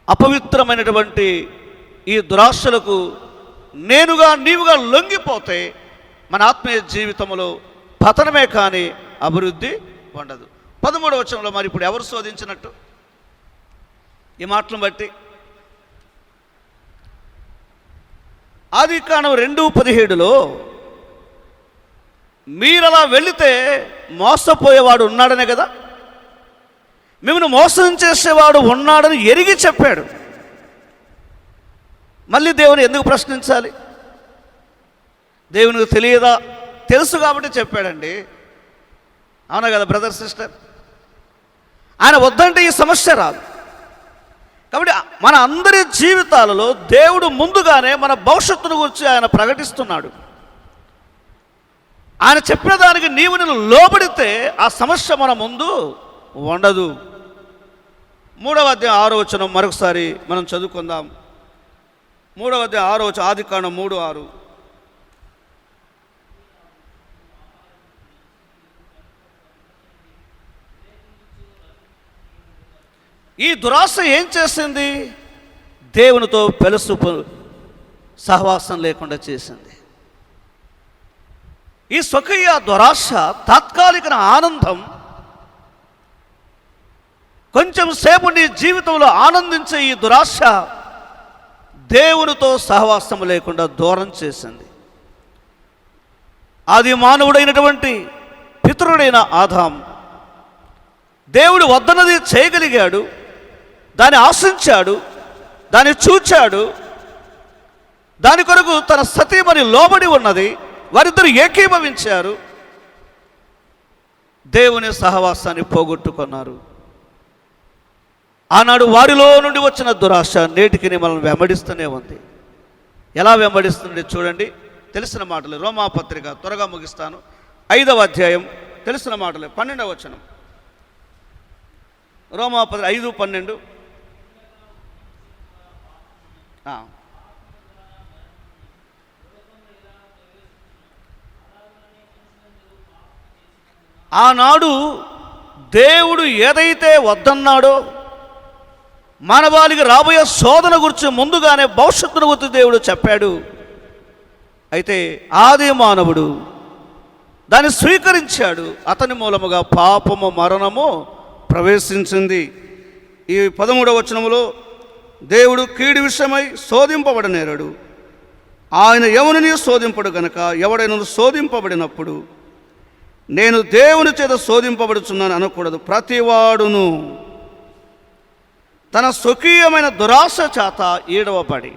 అపవిత్రమైనటువంటి ఈ దురాశలకు నేనుగా నీవుగా లొంగిపోతే మన ఆత్మీయ జీవితంలో పతనమే కానీ అభివృద్ధి ఉండదు. 13వ వచనంలో మరి ఇప్పుడు ఎవరు శోధించినట్టు? ఈ మాటలను బట్టి ఆదికాండం 2:17 మీరలా వెళితే మోసపోయేవాడు ఉన్నాడనే కదా, మిమ్మల్ని మోసం చేసేవాడు ఉన్నాడని ఎరిగి చెప్పాడు. మళ్ళీ దేవుని ఎందుకు ప్రశ్నించాలి? దేవునికి తెలియదా? తెలుసు కాబట్టి చెప్పాడండి, అవునా కదా బ్రదర్ సిస్టర్? ఆయన వద్దంటే ఈ సమస్య రాదు. కాబట్టి మన అందరి జీవితాలలో దేవుడు ముందుగానే మన భవిష్యత్తును గురించి ఆయన ప్రకటిస్తున్నాడు. ఆయన చెప్పిన దానికి నీవు నేను లోబడితే ఆ సమస్య మన ముందు ఉండదు. 3వ అధ్యాయం 6వ వచనం మరొకసారి మనం చదువుకుందాం. 3వ అధ్యాయం 6వ వచనం, ఆదికాండం 3:6. ఈ దురాశ ఏం చేసింది? దేవునితో పెలుసు సహవాసం లేకుండా చేసింది. ఈ స్వకీయ దురాశ, తాత్కాలిక ఆనందం, కొంచెం సేపు నీ జీవితంలో ఆనందించే ఈ దురాశ దేవునితో సహవాసం లేకుండా దూరం చేసింది. ఆది మానవుడైనటువంటి పితరుడైన ఆదాం దేవుడు వద్దన్నది చేయగలిగాడు, దాన్ని ఆశించాడు, దాన్ని చూచాడు, దాని కొరకు తన సతీమణి లోబడి ఉన్నది, వారిద్దరు ఏకీభవించారు, దేవుని సహవాసాన్ని పోగొట్టుకున్నారు. ఆనాడు వారిలో నుండి వచ్చిన దురాశ నేటికి మనల్ని వెంబడిస్తూనే ఉంది. ఎలా వెంబడిస్తుంది చూడండి, తెలిసిన మాటలు. రోమాపత్రిక, త్వరగా ముగిస్తాను, 5వ అధ్యాయం, తెలిసిన మాటలు, 12వ వచనం. రోమాపత్రిక 5:12. ఆనాడు దేవుడు ఏదైతే వద్దన్నాడో, మానవాళికి రాబోయే శోధన గురించి ముందుగానే భవిష్యత్తును గురించి దేవుడు చెప్పాడు. అయితే ఆది మానవుడు దాన్ని స్వీకరించాడు, అతని మూలముగా పాపము మరణము ప్రవేశించింది. ఈ 13వ వచనములో దేవుడు కీడు విషయమై శోధింపబడనేరడు, ఆయన ఎవరిని శోధింపడు గనక ఎవడైనా శోధింపబడినప్పుడు నేను దేవుని చేత శోధింపబడుచున్నాను అనకూడదు. ప్రతివాడును తన స్వకీయమైన దురాశ చేత ఈడవపడి.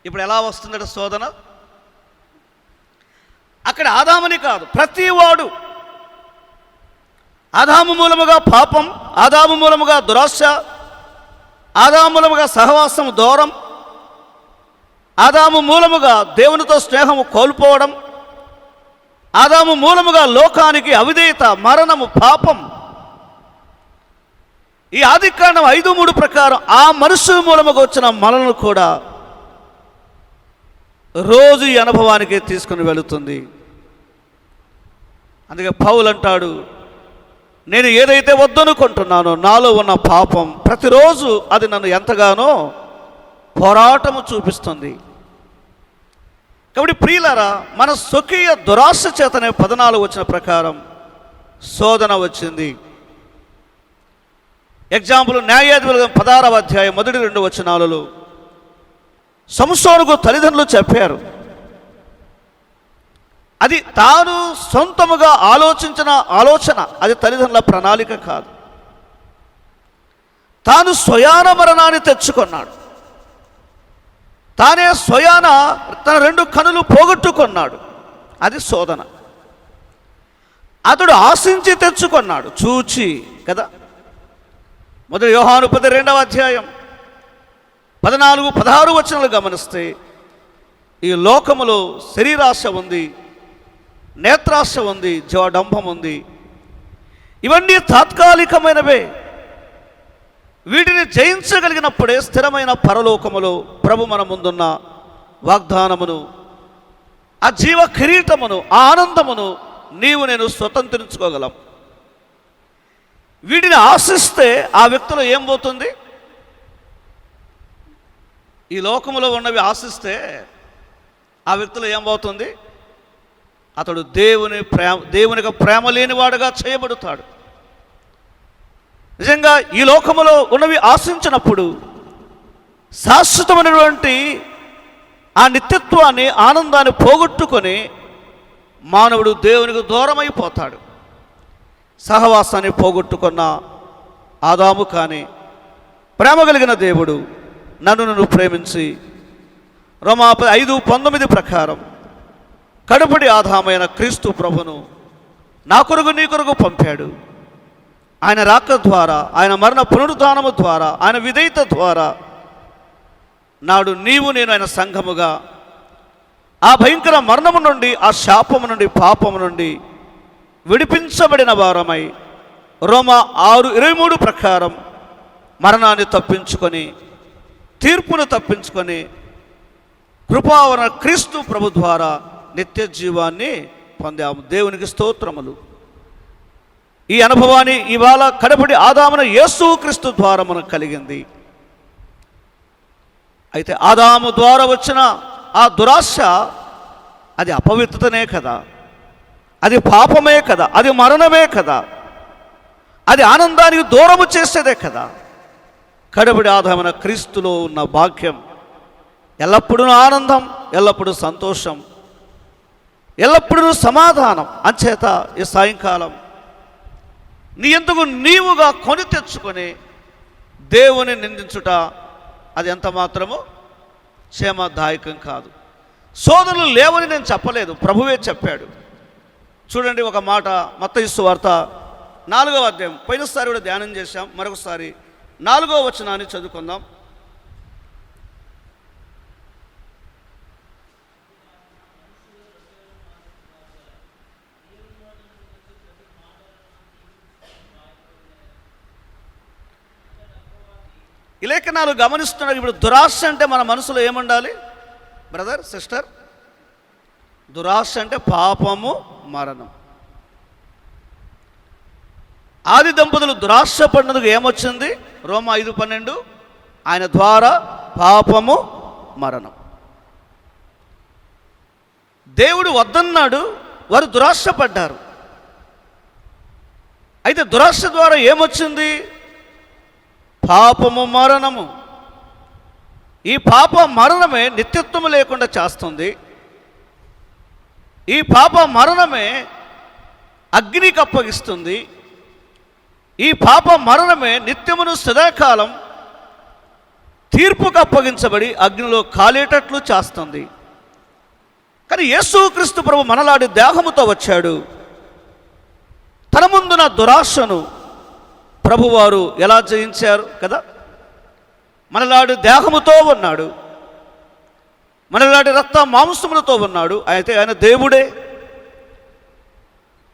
ఇప్పుడు ఎలా వస్తుందట శోధన? అక్కడ ఆదాముని కాదు, ప్రతివాడు. ఆదాము మూలముగా పాపం, ఆదాము మూలముగా దురాశ, ఆదాము మూలముగా సహవాసం దూరం, ఆదాము మూలముగా దేవునితో స్నేహము కోల్పోవడం, ఆదాము మూలముగా లోకానికి అవిధేయత, మరణము, పాపం. ఈ ఆదికాండం 5:3 ప్రకారం ఆ మనుషు మూలముగా వచ్చిన మనలను కూడా రోజు ఈ అనుభవానికి తీసుకుని వెళుతుంది. అందుకే పౌలు అంటాడు, నేను ఏదైతే వద్దనుకుంటున్నానో నాలో ఉన్న పాపం ప్రతిరోజు అది నన్ను ఎంతగానో పోరాటము చూపిస్తుంది. కాబట్టి ప్రియులారా, మన స్వకీయ దురాశ చేతనే 14 వచనం ప్రకారం శోధన వచ్చింది. ఎగ్జాంపుల్, న్యాయాధిపతుల 16వ అధ్యాయం 1-2 వచనాలలో సంసోనుకు తల్లిదండ్రులు చెప్పారు, అది తాను సొంతముగా ఆలోచించిన ఆలోచన, అది తల్లిదండ్రుల ప్రణాళిక కాదు. తాను స్వయాన మరణాన్ని తెచ్చుకున్నాడు. తానే స్వయాన తన 2 కనులు పోగొట్టుకున్నాడు. అది శోధన. అతడు ఆశించి తెచ్చుకున్నాడు, చూచి కదా. మొదటి యోహాను 2వ అధ్యాయం 14-16 వచనాలు గమనిస్తే, ఈ లోకములో శరీరాశ ఉంది, నేత్రాశ ఉంది, జీవడంభం ఉంది. ఇవన్నీ తాత్కాలికమైనవే. వీటిని జయించగలిగినప్పుడే స్థిరమైన పరలోకములో ప్రభు మన ముందున్న వాగ్దానమును, ఆ జీవ కిరీటమును, ఆ ఆనందమును నీవు నేను స్వతంత్రించుకోగలం. వీటిని ఆశిస్తే ఆ వ్యక్తిలో ఏం పోతుంది? ఈ లోకములో ఉన్నవి ఆశిస్తే ఆ వ్యక్తిలో ఏం పోతుంది? అతడు దేవునికి ప్రేమ లేనివాడుగా చేయబడతాడు. నిజంగా ఈ లోకములో ఉన్నవి ఆశించినప్పుడు శాశ్వతమైనటువంటి ఆ నిత్యత్వాన్ని, ఆనందాన్ని పోగొట్టుకొని మానవుడు దేవునికి దూరమైపోతాడు. సహవాసాన్ని పోగొట్టుకున్న ఆదాము కానీ ప్రేమ కలిగిన దేవుడు నన్ను ప్రేమించి రోమా 5:19 ప్రకారం కడపడి ఆదామైన క్రీస్తు ప్రభును నా కొరకు నీ కొరకు పంపాడు. ఆయన రాక ద్వారా, ఆయన మరణ పునరుద్ధానము ద్వారా, ఆయన విధేయత ద్వారా నాడు నీవు నేను ఆయన సంఘముగా ఆ భయంకర మరణము నుండి, ఆ శాపము నుండి, పాపము నుండి విడిపించబడిన వారమై రోమా 6:23 ప్రకారం మరణాన్ని తప్పించుకొని, తీర్పును తప్పించుకొని, కృపావరణ క్రీస్తు ప్రభు ద్వారా నిత్య జీవాన్ని పొందాము. దేవునికి స్తోత్రములు. ఈ అనుభవాన్ని ఇవాళ కడపడి ఆదామున యేసు క్రీస్తు ద్వారా మనకు కలిగింది. అయితే ఆదాము ద్వారా వచ్చిన ఆ దురాశ, అది అపవిత్రతనే కదా, అది పాపమే కదా, అది మరణమే కదా, అది ఆనందానికి దూరము చేసేదే కదా. కడపడి ఆదామున క్రీస్తులో ఉన్న భాగ్యం ఎల్లప్పుడూ ఆనందం, ఎల్లప్పుడూ సంతోషం, ఎల్లప్పుడూ సమాధానం. అంచేత ఈ సాయంకాలం నీ ఎందుకు నీవుగా కొని తెచ్చుకొని దేవుని నిందించుట అది ఎంత మాత్రము క్షేమదాయకం కాదు. శోధనలు లేవని నేను చెప్పలేదు, ప్రభువే చెప్పాడు. చూడండి ఒక మాట, మత్తయి సువార్త 4వ అధ్యాయం, పోయినసారి కూడా ధ్యానం చేశాం, మరొకసారి 4వ వచనాన్ని చదువుకుందాం. ఈ లేఖనాలు గమనిస్తున్నారు. ఇప్పుడు దురాశ అంటే మన మనసులో ఏముండాలి బ్రదర్, సిస్టర్? దురాశ అంటే పాపము, మరణం. ఆది దంపతులు దురాశ పడినందుకు ఏమొచ్చింది? రోమా 5:12, ఆయన ద్వారా పాపము, మరణం. దేవుడు వద్దన్నాడు, వారు దురాశ పడ్డారు. అయితే దురాశ ద్వారా ఏమొచ్చింది? పాపము మరణము. ఈ పాప మరణమే నిత్యత్వము లేకుండా చేస్తుంది. ఈ పాప మరణమే అగ్నికి అప్పగిస్తుంది. ఈ పాప మరణమే నిత్యమును సదాకాలం తీర్పుకు అప్పగించబడి అగ్నిలో కాలేటట్లు చేస్తుంది. కానీ యేసుక్రీస్తు ప్రభు మనలాంటి దేహముతో వచ్చాడు. తన ముందున దురాశను ప్రభువారు ఎలా జయించారు కదా. మనలాంటి దేహముతో ఉన్నాడు, మనలాంటి రక్త మాంసములతో ఉన్నాడు. అయితే ఆయన దేవుడే,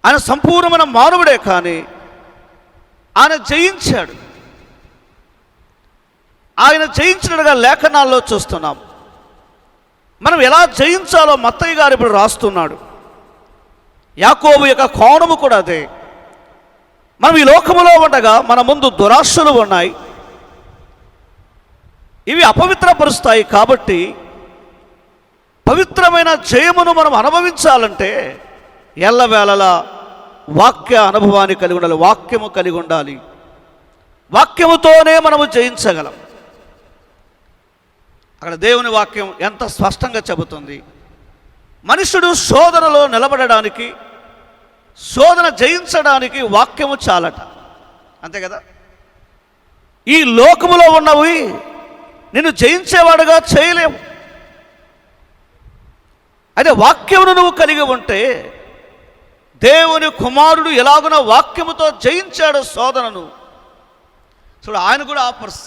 ఆయన సంపూర్ణమైన మానవుడే. కానీ ఆయన జయించాడు. ఆయన జయించినట్టుగా లేఖనాల్లో చూస్తున్నాం. మనం ఎలా జయించాలో మత్తయి గారు ఇప్పుడు రాస్తున్నాడు. యాకోబు యొక్క కోణము కూడా అదే. మనం ఈ లోకములో ఉండగా మన ముందు దురాశలు ఉన్నాయి. ఇవి అపవిత్రపరుస్తాయి. కాబట్టి పవిత్రమైన జయమును మనం అనుభవించాలంటే ఎల్లవేళలా వాక్య అనుభవాన్ని కలిగి ఉండాలి, వాక్యము కలిగి ఉండాలి. వాక్యముతోనే మనము జయించగలం. అక్కడ దేవుని వాక్యం ఎంత స్పష్టంగా చెబుతుంది. మనుషుడు శోధనలో నిలబడడానికి, శోధన జయించడానికి వాక్యము చాలట. అంతే కదా. ఈ లోకములో ఉన్నవి నిన్ను జయించేవాడుగా చేయలేవు. అయితే వాక్యమును నువ్వు కలిగి ఉంటే, దేవుని కుమారుడు ఎలాగున వాక్యముతో జయించాడు శోధనను. చూడు, ఆయన కూడా ఆఫర్స్.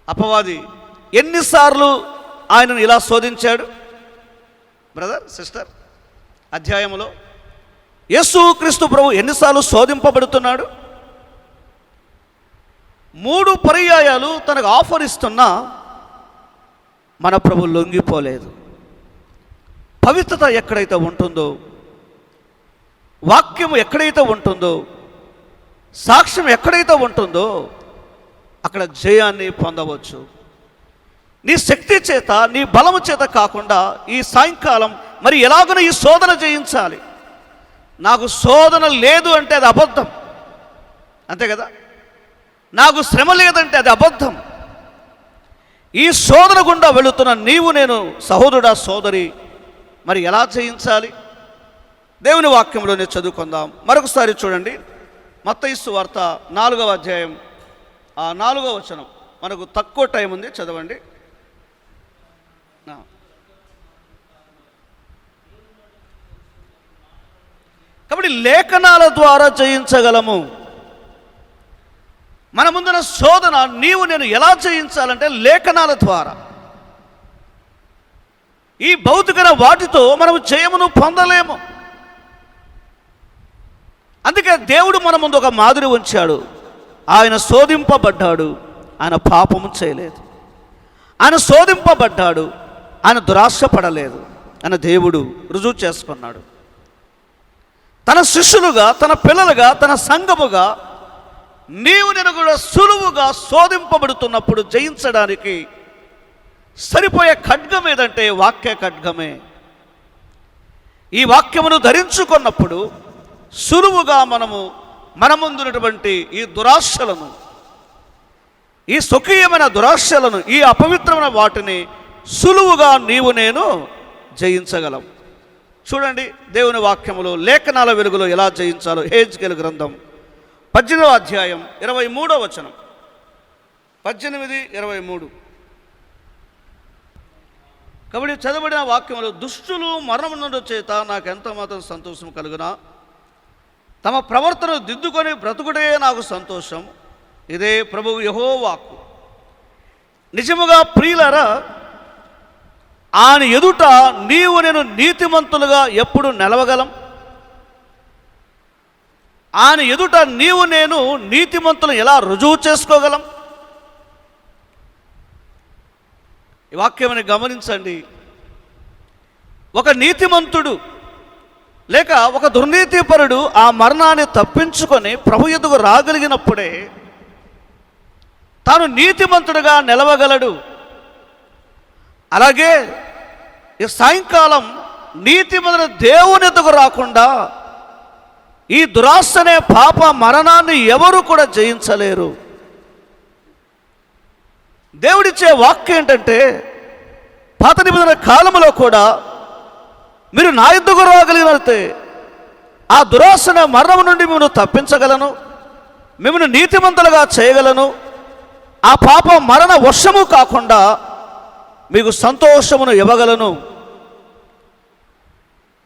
అపవాది ఎన్నిసార్లు ఆయనను ఇలా శోధించాడు బ్రదర్ సిస్టర్? అధ్యాయములో యేసుక్రీస్తు ప్రభు ఎన్నిసార్లు శోధింపబడుతున్నాడు? 3 పర్యాయాలు తనకు ఆఫర్ ఇస్తున్నా మన ప్రభు లొంగిపోలేదు. పవిత్రత ఎక్కడైతే ఉంటుందో, వాక్యము ఎక్కడైతే ఉంటుందో, సాక్ష్యం ఎక్కడైతే ఉంటుందో అక్కడ జయాన్ని పొందవచ్చు. నీ శక్తి చేత, నీ బలము చేత కాకుండా ఈ సాయంకాలం మరి ఎలాగో ఈ శోధన జయించాలి. నాకు శోధన లేదు అంటే అది అబద్ధం. అంతే కదా. నాకు శ్రమ లేదంటే అది అబద్ధం. ఈ శోధన గుండా వెళుతున్న నీవు, నేను, సహోదరుడా, సోదరి, మరి ఎలా జయించాలి? దేవుని వాక్యంలోనే చదువుకుందాం. మరొకసారి చూడండి, మత్తయి సువార్త 4వ అధ్యాయం 4వ వచనం. మనకు తక్కువ టైం ఉంది, చదవండి. కాబట్టి లేఖనాల ద్వారా జయించగలము. మన ముందున్న శోధన నీవు నేను ఎలా జయించాలంటే లేఖనాల ద్వారా. ఈ భౌతికమైన వాటితో మనము జయమును పొందలేము. అందుకే దేవుడు మన ముందు ఒక మాదిరి ఉంచాడు. ఆయన శోధింపబడ్డాడు, ఆయన పాపము చేయలేదు. ఆయన శోధింపబడ్డాడు, ఆయన దురాశపడలేదు. ఆయన దేవుడు రుజువు చేసుకున్నాడు. తన శిష్యులుగా, తన పిల్లలుగా, తన సంఘముగా నీవు నేను కూడా సులువుగా శోధింపబడుతున్నప్పుడు జయించడానికి సరిపోయే ఖడ్గం ఏదంటే వాక్య ఖడ్గమే. ఈ వాక్యమును ధరించుకున్నప్పుడు సులువుగా మనము మన ముందున్నటువంటి ఈ దురాశలను, ఈ స్వకీయమైన దురాశలను, ఈ అపవిత్రమైన వాటిని సులువుగా నీవు నేను జయించగలం. చూడండి, దేవుని వాక్యములో లేఖనాల వెలుగులో ఎలా జయించాలో హెజ్కేలు గ్రంథం 18వ అధ్యాయం 23వ వచనం. 18:23. కాబట్టి చదవబడిన వాక్యములో, దుష్టులు మరణముండు చేత నాకెంత మాత్రం సంతోషం కలుగునా, తమ ప్రవర్తన దిద్దుకొని బ్రతుకుడే నాకు సంతోషం. ఇదే ప్రభువు యెహోవా వాక్కు. నిజముగా ప్రియులారా, ఆయన ఎదుట నీవు నేను నీతిమంతులుగా ఎప్పుడు నిలవగలం? ఆయన ఎదుట నీవు నేను నీతిమంతులు ఎలా రుజువు చేసుకోగలం? ఈ వాక్యాన్ని గమనించండి. ఒక నీతిమంతుడు లేక ఒక దుర్నీతిపరుడు ఆ మరణాన్ని తప్పించుకొని ప్రభు ఎదుగు రాగలిగినప్పుడే తాను నీతిమంతుడుగా నిలవగలడు. అలాగే ఈ సాయంకాలం నీతిమంతుడు దేవుని ఎదుగు రాకుండా ఈ దురాశనే పాప మరణాన్ని ఎవరు కూడా జయించలేరు. దేవుడిచ్చే వాక్యం ఏంటంటే, పాత నిబంధన కాలంలో కూడా మీరు నా యొద్దకు రాగలిగితే ఆ దురాశన మరణం నుండి మిమ్మల్ని తప్పించగలను, మిమ్మల్ని నీతిమంతులుగా చేయగలను, ఆ పాప మరణ వర్షము కాకుండా మీకు సంతోషమును ఇవ్వగలను.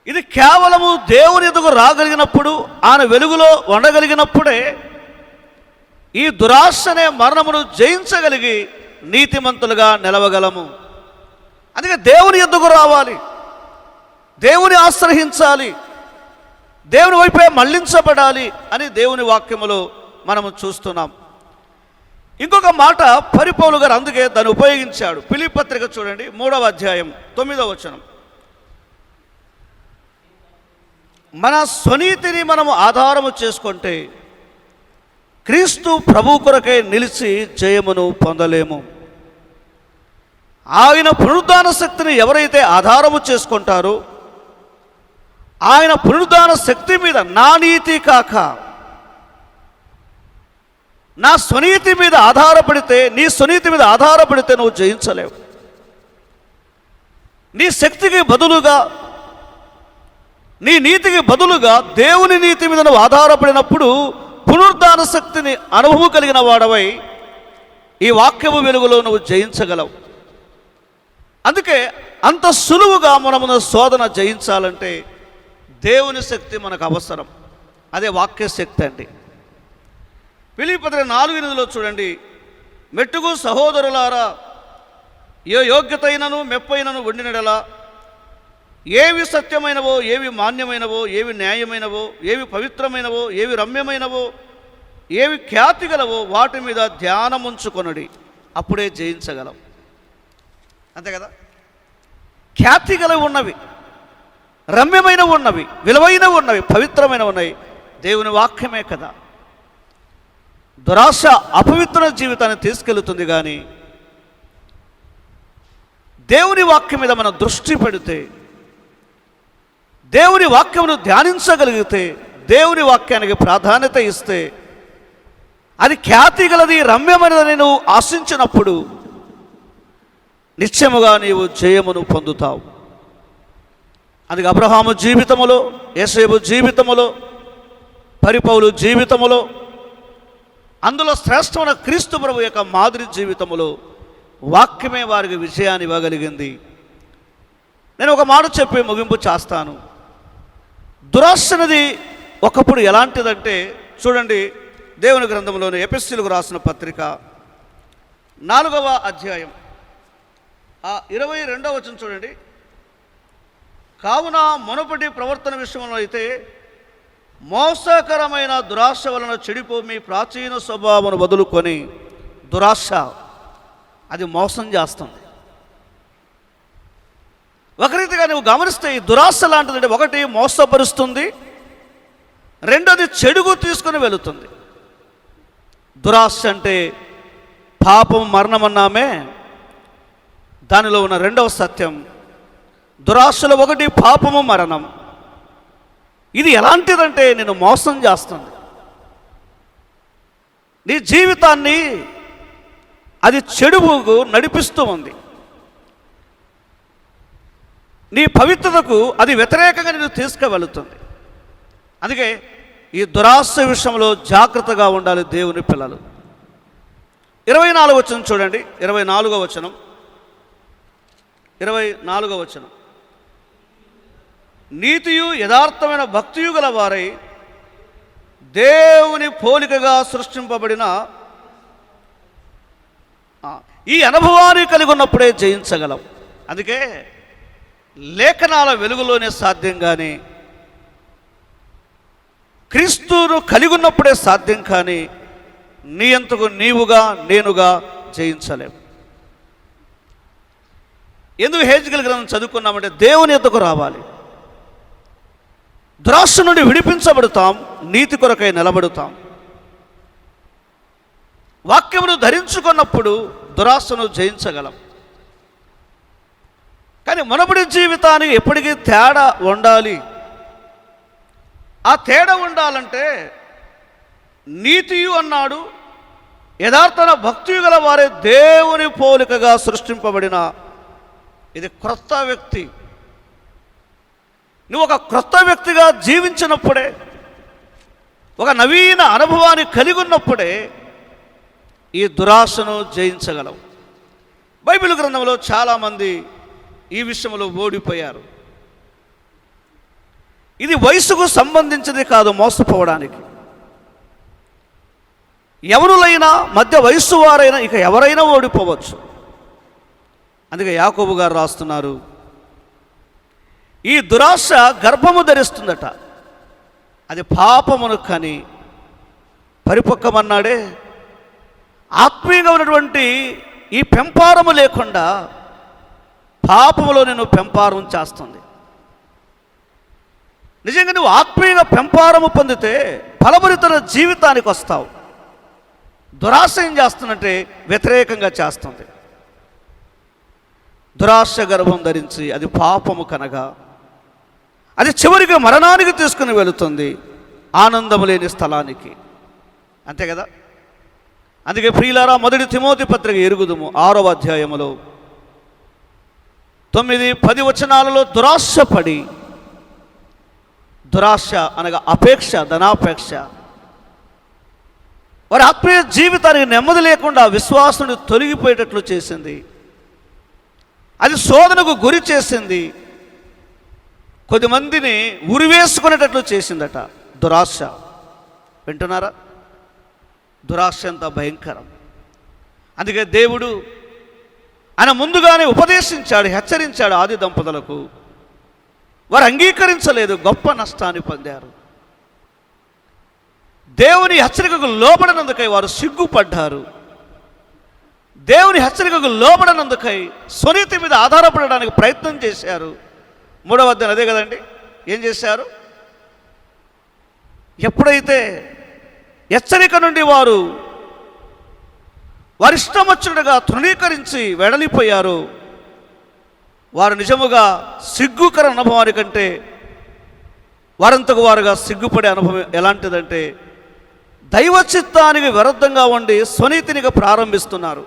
ఇది కేవలము దేవుని ఎదుగు రాగలిగినప్పుడు, ఆయన వెలుగులో ఉండగలిగినప్పుడే ఈ దురాశ అనే మరణమును జయించగలిగి నీతిమంతులుగా నిలవగలము. అందుకే దేవుని ఎద్దుకు రావాలి, దేవుని ఆశ్రయించాలి, దేవుని వైపే మళ్ళించబడాలి అని దేవుని వాక్యములో మనము చూస్తున్నాం. ఇంకొక మాట పౌలు గారు అందుకే దాన్ని ఉపయోగించాడు. ఫిలిప్పీ పత్రిక చూడండి, 3వ అధ్యాయం 9వ వచనం. మన స్వనీతిని మనము ఆధారము చేసుకుంటే క్రీస్తు ప్రభు కొరకై నిలిచి జయమును పొందలేము. ఆయన పునరుద్ధాన శక్తిని ఎవరైతే ఆధారము చేసుకుంటారో, ఆయన పునరుద్ధాన శక్తి మీద నా నీతి కాక నా స్వనీతి మీద ఆధారపడితే, నీ స్వనీతి మీద ఆధారపడితే నువ్వు జయించలేవు. నీ శక్తికి బదులుగా, నీ నీతికి బదులుగా దేవుని నీతి మీద నువ్వు ఆధారపడినప్పుడు పునరుద్ధాన శక్తిని అనుభవం కలిగిన వాడవై ఈ వాక్యము వెలుగులో నువ్వు జయించగలవు. అందుకే అంత సులువుగా మనమున శోధన జయించాలంటే దేవుని శక్తి మనకు అవసరం. అదే వాక్య శక్తి అండి. ఫిలిప్పీ పత్రిక 4:8 చూడండి, మెట్టుకు సహోదరులారా, ఏ యోగ్యత అయినను మెప్పైనను ఉండినడలా, ఏవి సత్యమైనవో, ఏవి మాన్యమైనవో, ఏవి న్యాయమైనవో, ఏవి పవిత్రమైనవో, ఏవి రమ్యమైనవో, ఏవి ఖ్యాతి గలవో వాటి మీద ధ్యానముంచుకొనుడి, అప్పుడే జయించగలం. అంతే కదా. ఖ్యాతి గలవి ఉన్నవి, రమ్యమైన ఉన్నవి, విలువైన ఉన్నవి, పవిత్రమైన ఉన్నవి దేవుని వాక్యమే కదా. దురాశ అపవిత్ర జీవితాన్ని తీసుకెళ్తుంది. కానీ దేవుని వాక్యం మీద మనం దృష్టి పెడితే, దేవుని వాక్యమును ధ్యానించగలిగితే, దేవుని వాక్యానికి ప్రాధాన్యత ఇస్తే, అది ఖ్యాతి గలది, రమ్యమైనదని నువ్వు ఆశించినప్పుడు నిశ్చయముగా నీవు జయమును పొందుతావు. అందుకే అబ్రహాము జీవితములో, యేసేపు జీవితములో, పౌలు జీవితములో, అందులో శ్రేష్టమైన క్రీస్తు ప్రభు యొక్క మాదిరి జీవితములో వాక్యమే వారికి విజయాన్ని ఇవ్వగలిగింది. నేను ఒక మాట చెప్పి ముగింపు చేస్తాను. దురాశ అనేది ఒకప్పుడు ఎలాంటిదంటే చూడండి, దేవుని గ్రంథంలోని ఎఫెసీయులకు రాసిన పత్రిక 4వ అధ్యాయం 22వ వచనం చూడండి. కావున మునుపటి ప్రవర్తన విషయంలో అయితే మోసకరమైన దురాశ వలన చెడిపో మీ ప్రాచీన స్వభావమును వదులుకొని, దురాశ అది మోసం చేస్తుంది. ఒక రీతిగా నువ్వు గమనిస్తే ఈ దురాశ లాంటిదంటే, ఒకటి మోసపరుస్తుంది, రెండోది చెడుగు తీసుకుని వెళుతుంది. దురాశ అంటే పాపం, మరణం అన్నామే, దానిలో ఉన్న రెండవ సత్యం. దురాశలో ఒకటి పాపము, మరణం. ఇది ఎలాంటిదంటే నేను మోసం చేస్తుంది. నీ జీవితాన్ని అది చెడువుకు నడిపిస్తూ ఉంది. నీ పవిత్రతకు అది వ్యతిరేకంగా నేను తీసుకువెళుతుంది. అందుకే ఈ దురాశ విషయంలో జాగ్రత్తగా ఉండాలి దేవుని పిల్లలు. 24వ వచనం చూడండి, 24వ వచనం. 24వ వచనం. నీతియు యథార్థమైన భక్తియు గల వారై దేవుని పోలికగా సృష్టింపబడిన ఈ అనుభవాన్ని కలిగి ఉన్నప్పుడే జయించగలం. అందుకే లేఖనాల వెలుగులోనే సాధ్యం, కానీ క్రీస్తును కలిగి ఉన్నప్పుడే సాధ్యం, కానీ నీ అంతకు నీవుగా నేనుగా జయించలేము. ఎందుకు హెజ్కేలు గ్రంథం చదువుకున్నామంటే దేవుని యొద్దకు రావాలి, దురాశ నుండి విడిపించబడతాం, నీతి కొరకై నిలబడతాం. వాక్యమును ధరించుకున్నప్పుడు దురాశను జయించగలం. కానీ మునుపటి జీవితానికి ఎప్పటికీ తేడా ఉండాలి. ఆ తేడా ఉండాలంటే నీతియు అన్నాడు, యథార్థన భక్తి గల వారే దేవుని పోలికగా సృష్టింపబడిన ఇది క్రొత్త వ్యక్తి. నువ్వు ఒక క్రొత్త వ్యక్తిగా జీవించినప్పుడే, ఒక నవీన అనుభవాన్ని కలిగి ఉన్నప్పుడే ఈ దురాశను జయించగలవు. బైబిల్ గ్రంథంలో చాలామంది ఈ విషయంలో ఓడిపోయారు. ఇది వయసుకు సంబంధించింది కాదు మోసపోవడానికి. ఎవరులైనా, మధ్య వయస్సు వారైనా, ఇక ఎవరైనా ఓడిపోవచ్చు. అందుకే యాకోబు గారు రాస్తున్నారు, ఈ దురాశ గర్భము ధరిస్తుందట, అది పాపమును కని పరిపక్వమన్నాడే. ఆత్మీయంగా ఉన్నటువంటి ఈ పెంపారము లేకుండా పాపములో నేను పెంపారం చేస్తుంది. నిజంగా నువ్వు ఆత్మీయంగా పెంపారము పొందితే ఫలభరితమైన జీవితానికి వస్తావు. దురాశ ఏం చేస్తుందంటే వ్యతిరేకంగా చేస్తుంది. దురాశ గర్భం ధరించి అది పాపము కనగా అది చివరికి మరణానికి తీసుకుని వెళుతుంది, ఆనందము లేని స్థలానికి. అంతే కదా. అందుకే ప్రియులారా, 1 తిమోతి పత్రిక ఎరుగుదుము 6వ అధ్యాయములో 9-10 వచనాలలో దురాశపడి, దురాశ అనగా అపేక్ష, ధనాపేక్ష, వారి ఆత్మీయ జీవితానికి నెమ్మది లేకుండా విశ్వాసుని తొలగిపోయేటట్లు చేసింది. అది శోధనకు గురి చేసింది. కొద్దిమందిని ఉరివేసుకునేటట్లు చేసిందట దురాశ. వింటున్నారా? దురాశ ఎంత భయంకరం. అందుకే దేవుడు ఆయన ముందుగానే ఉపదేశించాడు, హెచ్చరించాడు ఆది దంపతులకు. వారు అంగీకరించలేదు, గొప్ప నష్టాన్ని పొందారు. దేవుని హెచ్చరికకు లోబడినందుకై వారు సిగ్గుపడ్డారు. దేవుని హెచ్చరికకు లోబడినందుకై స్వనీతి మీద ఆధారపడడానికి ప్రయత్నం చేశారు. 3వ అధ్యాయం అదే కదండి. ఏం చేశారు? ఎప్పుడైతే హెచ్చరిక నుండి వారు వారిష్టం వచ్చినట్టుగా తృణీకరించి వెడలిపోయారు, వారు నిజముగా సిగ్గుకర అనుభవానికంటే వారంతకు వారుగా సిగ్గుపడే అనుభవం ఎలాంటిదంటే, దైవ చిత్తానికి విరుద్ధంగా ఉండి స్వనీతినిగా ప్రారంభిస్తున్నారు.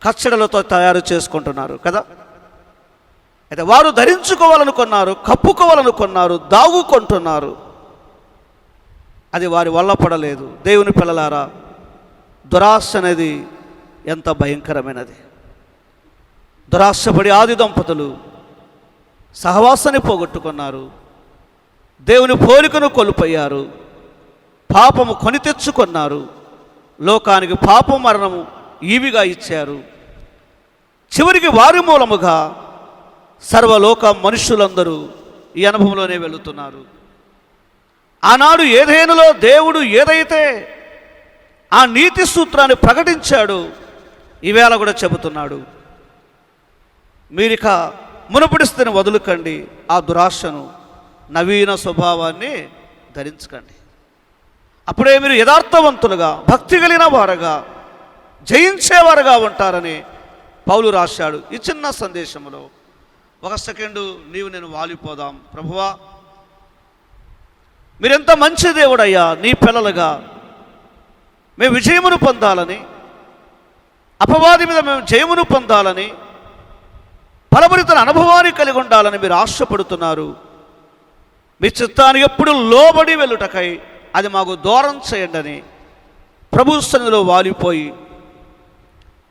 కచ్చడలతో తయారు చేసుకుంటున్నారు కదా. అయితే వారు ధరించుకోవాలనుకున్నారు, కప్పుకోవాలనుకున్నారు, దాగుకుంటున్నారు. అది వారి వల్ల పడలేదు. దేవుని పిల్లలారా, దురాశ అనేది ఎంత భయంకరమైనది. దురాశపడి ఆది దంపతులు సహవాసాన్ని పోగొట్టుకున్నారు, దేవుని పోలికను కోల్పోయారు, పాపము కొని తెచ్చుకున్నారు, లోకానికి పాపం మరణము ఈవిగా ఇచ్చారు. చివరికి వారి మూలముగా సర్వలోక మనుషులందరూ ఈ అనుభవంలోనే వెళుతున్నారు. ఆనాడు ఏదేనులో దేవుడు ఏదైతే ఆ నీతి సూత్రాన్ని ప్రకటించాడు, ఈవేళ కూడా చెబుతున్నాడు, మీరిక మునుపటి స్థితిని వదులుకండి, ఆ దురాశను, నవీన స్వభావాన్ని ధరించకండి. అప్పుడే మీరు యథార్థవంతులుగా, భక్తి కలిగిన వారుగా, జయించేవారుగా ఉంటారని పౌలు రాశాడు. ఈ చిన్న సందేశంలో 1 సెకండు నీవు నేను వాలిపోదాం. ప్రభువా, మీరెంత మంచి దేవుడయ్యా, నీ పిల్లలుగా మేము విజయమును పొందాలని, అపవాది మీద మేము జయమును పొందాలని, ఫలభరితమైన అనుభవాన్ని కలిగి ఉండాలని మీరు ఆశపడుతున్నారు. మీ చిత్తానికి ఎప్పుడు లోబడి వెళ్ళుటకై అది మాకు దూరం చేయండి అని ప్రభు సన్నిధిలో వాలిపోయి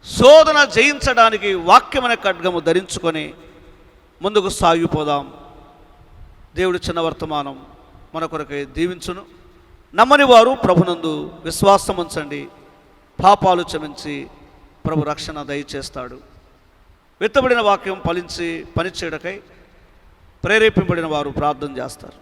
శోధన జయించడానికి వాక్యమైన ఖడ్గము ధరించుకొని ముందుకు సాగిపోదాం. దేవుడి చిన్న వర్తమానం మన కొరకై దీవించును. నమ్మని వారు ప్రభునందు విశ్వాసం ఉంచండి, పాపాలు క్షమించి ప్రభు రక్షణ దయచేస్తాడు. విత్తబడిన వాక్యం ఫలించి పనిచేయడకై ప్రేరేపింపబడిన వారు ప్రార్థన చేస్తారు.